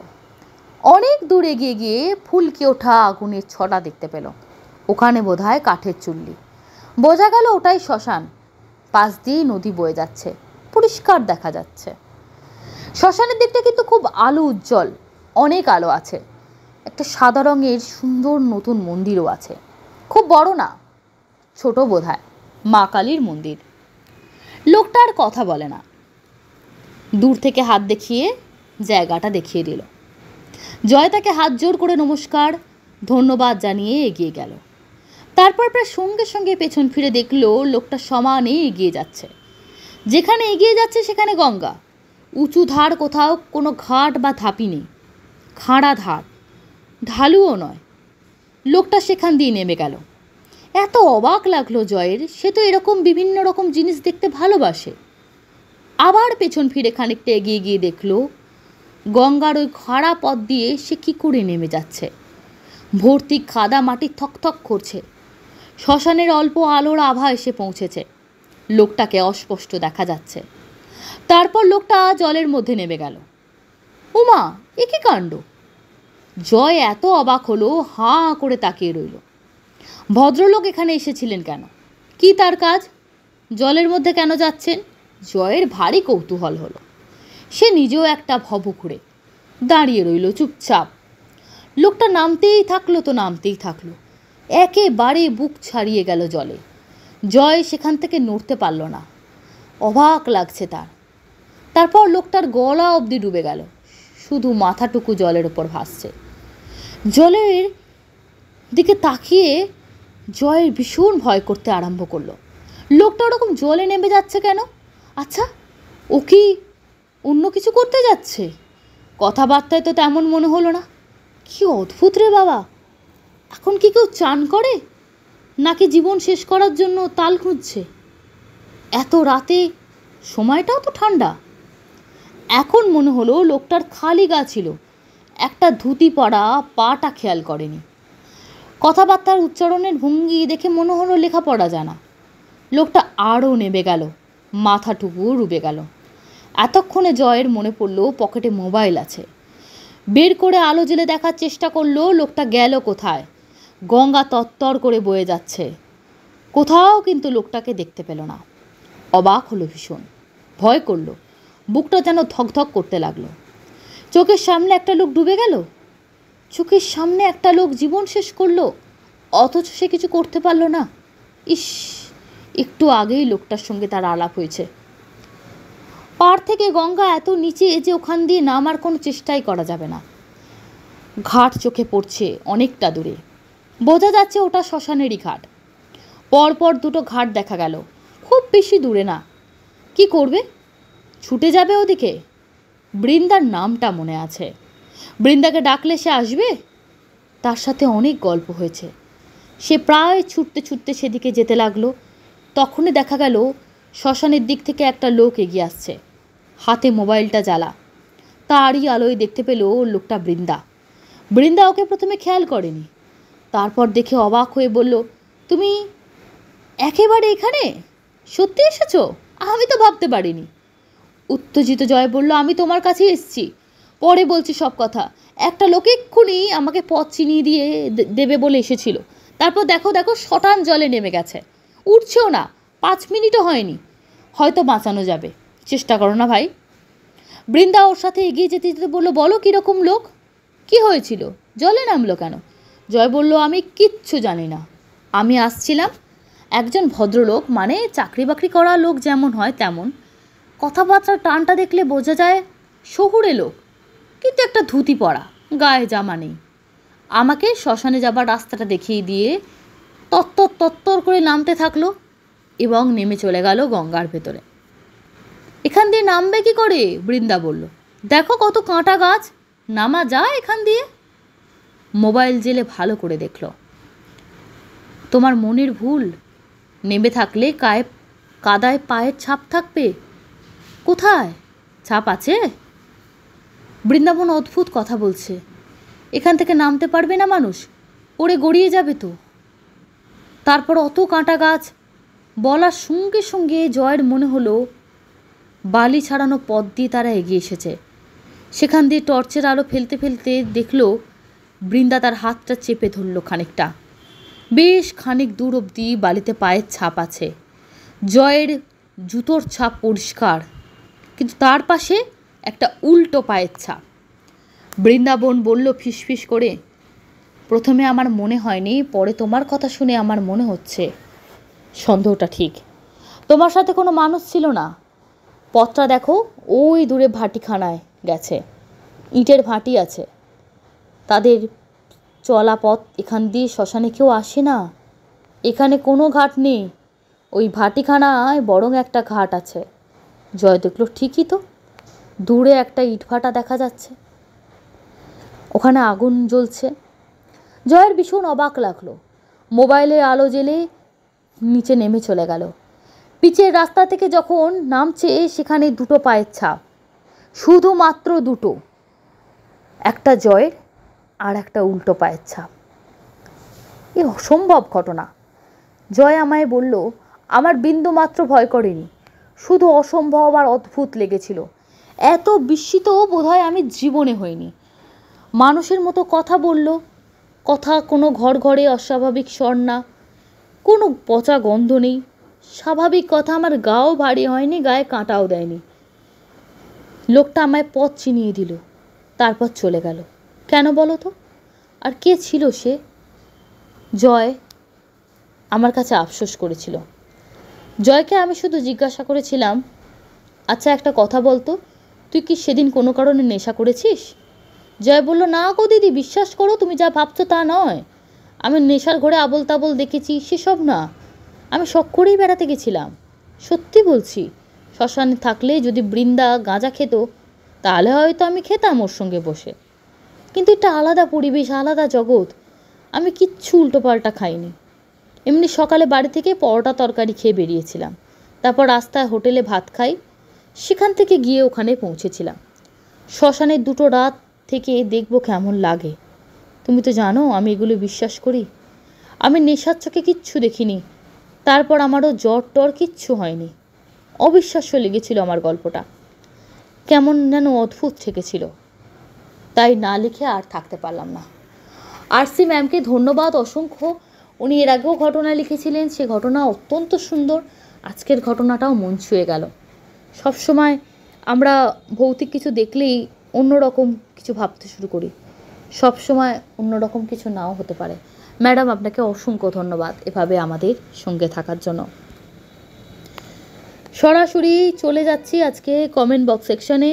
অনেক দূর এগিয়ে গিয়ে ফুলকি ওঠা আগুনের ছটা দেখতে পেল। ওখানে বোধহয় কাঠের চুল্লি। বোঝা গেল ওটাই শ্মশান। পাশ দিয়েই নদী বয়ে যাচ্ছে, পরিষ্কার দেখা যাচ্ছে। শ্মশানের দিকটা কিন্তু খুব আলো উজ্জ্বল, অনেক আলো আছে। একটা সাদা রঙের সুন্দর নতুন মন্দিরও আছে, খুব বড় না, ছোট বোধহয়, মা কালীর মন্দির। লোকটা আর কথা বলে না, দূর থেকে হাত দেখিয়ে জায়গাটা দেখিয়ে দিল। জয় তাকে হাত জোর করে নমস্কার ধন্যবাদ জানিয়ে এগিয়ে গেল। তারপর প্রায় সঙ্গে সঙ্গে পেছন ফিরে দেখলো লোকটা সমানে এগিয়ে যাচ্ছে। যেখানে এগিয়ে যাচ্ছে সেখানে গঙ্গা। উঁচু ধার, কোথাও কোনো ঘাট বা ধাপি নেই, খাড়া ধার, ঢালুও নয়। লোকটা সেখান দিয়ে নেমে গেল। এত অবাক লাগলো জয়ের, সে তো এরকম বিভিন্ন রকম জিনিস দেখতে ভালোবাসে। আবার পেছন ফিরে খানিকটা এগিয়ে গিয়ে দেখলো গঙ্গার ওই খাড়া পথ দিয়ে সে কী করে নেমে যাচ্ছে। ভর্তি কাদা মাটি থকথক করছে। শ্মশানের অল্প আলোর আভা এসে পৌঁছেছে, লোকটাকে অস্পষ্ট দেখা যাচ্ছে। তারপর লোকটা জলের মধ্যে নেমে গেল। উমা, এ কী কাণ্ড! জয় এত অবাক হলো, হাঁ করে তাকিয়ে রইল। ভদ্রলোক এখানে এসেছিলেন কেন? কি তার কাজ? জলের মধ্যে কেন যাচ্ছেন? জয়ের ভারী কৌতূহল হলো। সে নিজেও একটা ভবঘুরে দাঁড়িয়ে রইল চুপচাপ। লোকটা নামতেই থাকলো তো নামতেই থাকলো, একেবারে বুক ছাড়িয়ে গেল জলে। জয় সেখান থেকে নড়তে পারল না, অবাক লাগছে তার। তারপর লোকটার গলা অবধি ডুবে গেল, শুধু মাথাটুকু জলের ওপর ভাসছে। জলের দিকে তাকিয়ে জয়ের ভীষণ ভয় করতে আরম্ভ করলো। লোকটা ওরকম জলে নেমে যাচ্ছে কেন? আচ্ছা, ও কি অন্য কিছু করতে যাচ্ছে? কথাবার্তায় তো তেমন মনে হলো না। কি অদ্ভুত রে বাবা! এখন কি কেউ চান করে, নাকি জীবন শেষ করার জন্য তাল খুঁজছে? এত রাতে, সময়টাও তো ঠান্ডা। এখন মনে হলো লোকটার খালি গা ছিল, একটা ধুতি পরা পাটা খেয়াল করেনি। কথাবার্তার উচ্চারণের ভঙ্গি দেখে মনে হলো লেখাপড়া জানা। লোকটা আরও নেমে গেল, মাথাটুকু ডুবে গেল। এতক্ষণে জয়ের মনে পড়ল পকেটে মোবাইল আছে। বের করে আলো জ্বেলে দেখার চেষ্টা করলো লোকটা গেল কোথায়। গঙ্গা তত্তর করে বয়ে যাচ্ছে, কোথাও কিন্তু লোকটাকে দেখতে পেল না। অবাক হলো ভীষণ, ভয় করলো, বুকটা যেন ধকধক করতে লাগলো। চোখের সামনে একটা লোক ডুবে গেল, চোখের সামনে একটা লোক জীবন শেষ করলো, অথচ সে কিছু করতে পারলো না। ইস, একটু আগেই লোকটার সঙ্গে তার আলাপ হয়েছে। পাড় থেকে গঙ্গা এত নিচে যে ওখান দিয়ে নামার কোনো চেষ্টাই করা যাবে না। ঘাট চোখে পড়ছে অনেকটা দূরে, বোঝা যাচ্ছে ওটা শ্মশানেরই ঘাট। পরপর দুটো ঘাট দেখা গেল, খুব বেশি দূরে না। কি করবে? ছুটে যাবে ওদিকে? বৃন্দার নামটা মনে আছে, বৃন্দাকে ডাকলে সে আসবে। তার সাথে অনেক গল্প হয়েছে। সে প্রায় ছুটতে ছুটতে সেদিকে যেতে লাগলো। তখনই দেখা গেল শ্মশানের দিক থেকে একটা লোক এগিয়ে আসছে, হাতে মোবাইলটা জ্বালা। তারই আলোয় দেখতে পেল লোকটা বৃন্দা। বৃন্দা ওকে প্রথমে খেয়াল করেনি, তারপর দেখে অবাক হয়ে বলল, তুমি একেবারে এখানে? সত্যি এসেছো? আমি তো ভাবতে পারিনি। উত্তেজিত জয় বলল, আমি তোমার কাছেই এসেছি, পরে বলছি সব কথা। একটা লোক এক্ষুনি আমাকে পথ চিনিয়ে দিয়ে দেবে বলে এসেছিল, তারপর দেখো দেখো শটান জলে নেমে গেছে, উঠছেও না, 5 মিনিটও হয়নি। হয়তো বাঁচানো যাবে, চেষ্টা করো না ভাই। বৃন্দা ওর সাথে এগিয়ে যেতে যেতে বললো, বলো কীরকম লোক, কি হয়েছিল, জলে নামলো কেন? জয় বলল, আমি কিচ্ছু জানি না। আমি আসছিলাম, একজন ভদ্রলোক, মানে চাকরি বাকরি করা লোক যেমন হয় তেমন, কথাবার্তার টানটা দেখলে বোঝা যায় শহুরে লোক, কিন্তু একটা ধুতি পরা, গায়ে জামা নেই। আমাকে শ্মশানে যাবার রাস্তাটা দেখিয়ে দিয়ে তত্তর তত্তর করে নামতে থাকলো এবং নেমে চলে গেল গঙ্গার ভেতরে। এখান দিয়ে নামবে কি করে? বৃন্দা বলল, দেখো কত কাঁটা গাছ, নামা যায় এখান দিয়ে? মোবাইল জেলে ভালো করে দেখল। তোমার মনের ভুল, নেমে থাকলে কাদায় পায়ের ছাপ থাকবে। কোথায় ছাপ আছে? বৃন্দাবন অদ্ভুত কথা বলছে, এখান থেকে নামতে পারবে না মানুষ, পড়ে গড়িয়ে যাবে তো। তারপর অত কাঁটা গাছ বলার সঙ্গে সঙ্গে জয়ের মনে হলো বালি ছাড়ানো পথ দিয়ে তারা এগিয়ে এসেছে। সেখান দিয়ে টর্চের আলো ফেলতে ফেলতে দেখলো বৃন্দা তার হাতটা চেপে ধরল খানিকটা। বেশ খানিক দূর অবধি বালিতে পায়ের ছাপ আছে, জয়ের জুতোর ছাপ পরিষ্কার, কিন্তু তার পাশে একটা উল্টো পায়ের ছাপ। বৃন্দাবন বলল ফিসফিস করে, প্রথমে আমার মনে হয়নি, পরে তোমার কথা শুনে আমার মনে হচ্ছে সন্দেহটা ঠিক। তোমার সাথে কোনো মানুষ ছিল না। পথটা দেখো, ওই দূরে ভাটিখানায় গেছে, ইটের ভাটি আছে, তাদের চলা পথ। এখান দিয়ে শ্মশানে কেউ আসে না, এখানে কোনো ঘাট নেই, ওই ভাটিখানায় বরং একটা ঘাট আছে। জয় দেখলো ঠিকই তো, দূরে একটা ইটভাটা দেখা যাচ্ছে, ওখানে আগুন জ্বলছে। জয়ের ভীষণ অবাক লাগলো, মোবাইলের আলো জ্বেলে নিচে নেমে চলে গেল। পিচের রাস্তা থেকে যখন নামছে সেখানে দুটো পায়ের ছাপ, শুধুমাত্র দুটো, একটা জয়ের আর একটা উল্টো পায়ের ছাপ। এ অসম্ভব ঘটনা। জয় আমায় বলল, আমার বিন্দু মাত্র ভয় করেনি, শুধু অসম্ভব আর অদ্ভুত লেগেছিল। এত বিস্মিত বোধহয় আমি জীবনে হইনি। মানুষের মতো কথা বলল, কথা কোনো ঘর ঘরে অস্বাভাবিক স্বর না, কোনো পচা গন্ধ নেই, স্বাভাবিক কথা। আমার গাও ভারী হয়নি, গায়ে কাঁটাও দেয়নি। লোকটা আমায় পথ চিনিয়ে দিল, তারপর চলে গেল। কেন বলো তো? আর কে ছিল সে? জয় আমার কাছে আফসোস করেছিল। জয়কে আমি শুধু জিজ্ঞাসা করেছিলাম, আচ্ছা একটা কথা বলতো, তুই কি সেদিন কোনো কারণে নেশা করেছিস? জয় বলল, না গো দিদি, বিশ্বাস করো, তুমি যা ভাবছো তা নয়। আমি নেশার ঘরে আবল তাবল দেখেছি সেসব না, আমি শখ করেই বেড়াতে গেছিলাম, সত্যি বলছি। শ্মশানে থাকলে যদি বৃন্দা গাঁজা খেত তাহলে হয়তো আমি খেতাম ওর সঙ্গে বসে, কিন্তু এটা আলাদা পরিবেশ, আলাদা জগৎ। আমি কিচ্ছু উল্টোপাল্টা খাইনি, এমনি সকালে বাড়ি থেকে পরোটা তরকারি খেয়ে বেরিয়েছিলাম, তারপর রাস্তায় হোটেলে ভাত খাই, সেখান থেকে গিয়ে ওখানে পৌঁছেছিলাম। শ্মশানের 2 রাত থেকে দেখবো কেমন লাগে। তুমি তো জানো আমি এগুলো বিশ্বাস করি। আমি নেশার চোখে কিচ্ছু দেখিনি, তারপর আমারও জ্বর টর কিচ্ছু হয়নি। অবিশ্বাস্য লেগেছিল আমার গল্পটা, কেমন যেন অদ্ভুত ঠেকেছিল, তাই না লিখে আর থাকতে পারলাম না। আরসি ম্যামকে ধন্যবাদ অসংখ্য, উনি এর আগেও ঘটনা লিখেছিলেন, সে ঘটনা অত্যন্ত সুন্দর। আজকের ঘটনাটাও মন ছুঁয়ে গেল। সবসময় আমরা ভৌতিক কিছু দেখলেই অন্যরকম কিছু ভাবতে শুরু করি, সবসময় অন্যরকম কিছু নাও হতে পারে। ম্যাডাম আপনাকে অসংখ্য ধন্যবাদ এভাবে আমাদের সঙ্গে থাকার জন্য। সরাসরি চলে যাচ্ছি আজকে কমেন্ট বক্স সেকশনে।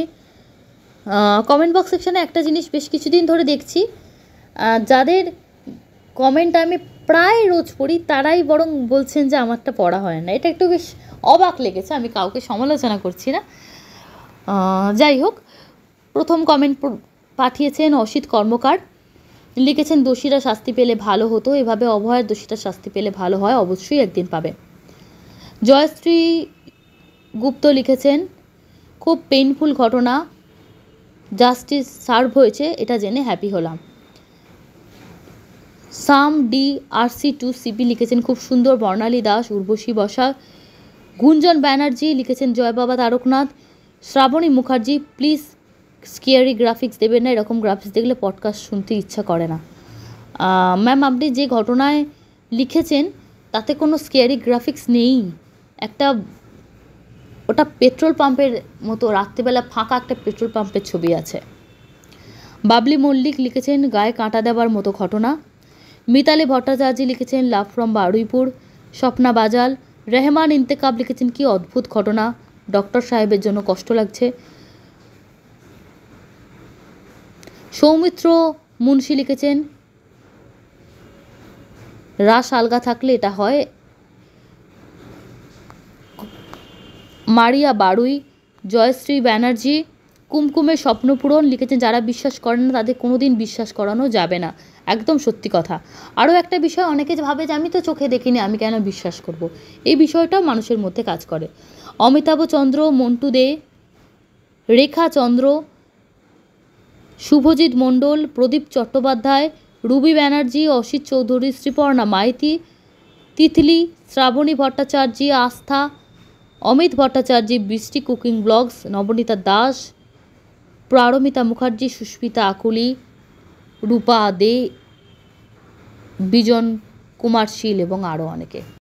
কমেন্ট বক্স সেকশনে একটা জিনিস বেশ কিছুদিন ধরে দেখছি, যাদের কমেন্ট আমি প্রায় রোজ পড়ি তারাই বরং বলছেন যে আমারটা পড়া হয় না। এটা একটু বেশ অবাক লেগেছে, আমি কাউকে সমালোচনা করছি না। যাই হোক, প্রথম কমেন্ট পাঠিয়েছেন অসিত কর্মকার, লিখেছেন দোষীরা শাস্তি পেলে ভালো হতো, এভাবে অভয়ের দোষীরা শাস্তি পেলে ভালো হয়, অবশ্যই একদিন পাবে। জয়শ্রী গুপ্ত লিখেছেন খুব পেইনফুল ঘটনা, জাস্টিস সার্ভ হয়েছে এটা জেনে হ্যাপি হলাম। সাম ডি RC2 CP লিখেছেন খুব সুন্দর, বর্ণালী দাস, উর্বশী বসা। গুঞ্জন ব্যানার্জি লিখেছেন জয় বাবা তারকনাথ। শ্রাবণী মুখার্জি, প্লিজ স্কিয়ারি গ্রাফিক্স দেবেন না, এরকম গ্রাফিক্স দেখলে পডকাস্ট শুনতে ইচ্ছা করে না। ম্যাম আপনি যে ঘটনায় লিখেছেন তাতে কোনো স্কেয়ারি গ্রাফিক্স নেই, একটা ওটা পেট্রোল পাম্পের মতো, রাত্রিবেলা ফাঁকা একটা পেট্রোল পাম্পের ছবি আছে। বাবলি মল্লিক লিখেছেন গায়ে কাঁটা দেওয়ার মতো ঘটনা। মিতালি ভট্টাচার্য লিখেছেন লাভ ফ্রম বারুইপুর। স্বপ্না বাজাল রেহমান ইন্তেকাব লিখেছেন কি অদ্ভুত ঘটনা, ডক্টর সাহেবের জন্য কষ্ট লাগছে। সৌমিত্র মুন্সি লিখেছেন রাস আলগা থাকলে এটা হয়। মারিয়া বারুই, জয়শ্রী ব্যানার্জি কুমকুমের স্বপ্নপূরণ লিখেছেন যারা বিশ্বাস করেন না তাদের কোনোদিন বিশ্বাস করানো যাবে না, একদম সত্যি কথা। আরও একটা বিষয়, অনেকে ভাবে যে আমি তো চোখে দেখিনি আমি কেন বিশ্বাস করব, এই বিষয়টাও মানুষের মধ্যে কাজ করে। অমিতাভ চন্দ্র, মন্টু দে, রেখা চন্দ্র, শুভজিৎ মণ্ডল, প্রদীপ চট্টোপাধ্যায়, রুবি ব্যানার্জি, অসিত চৌধুরী, শ্রীপর্ণা মাইতি, তিতলি, শ্রাবণী ভট্টাচার্য, আস্থা, অমিত ভট্টাচার্য, বৃষ্টি কুকিং ব্লগস, নবনীতা দাস, পারমিতা মুখার্জি, সুস্মিতা আকুলি, রূপা দে, বিজন কুমার শীল এবং আরও অনেকে।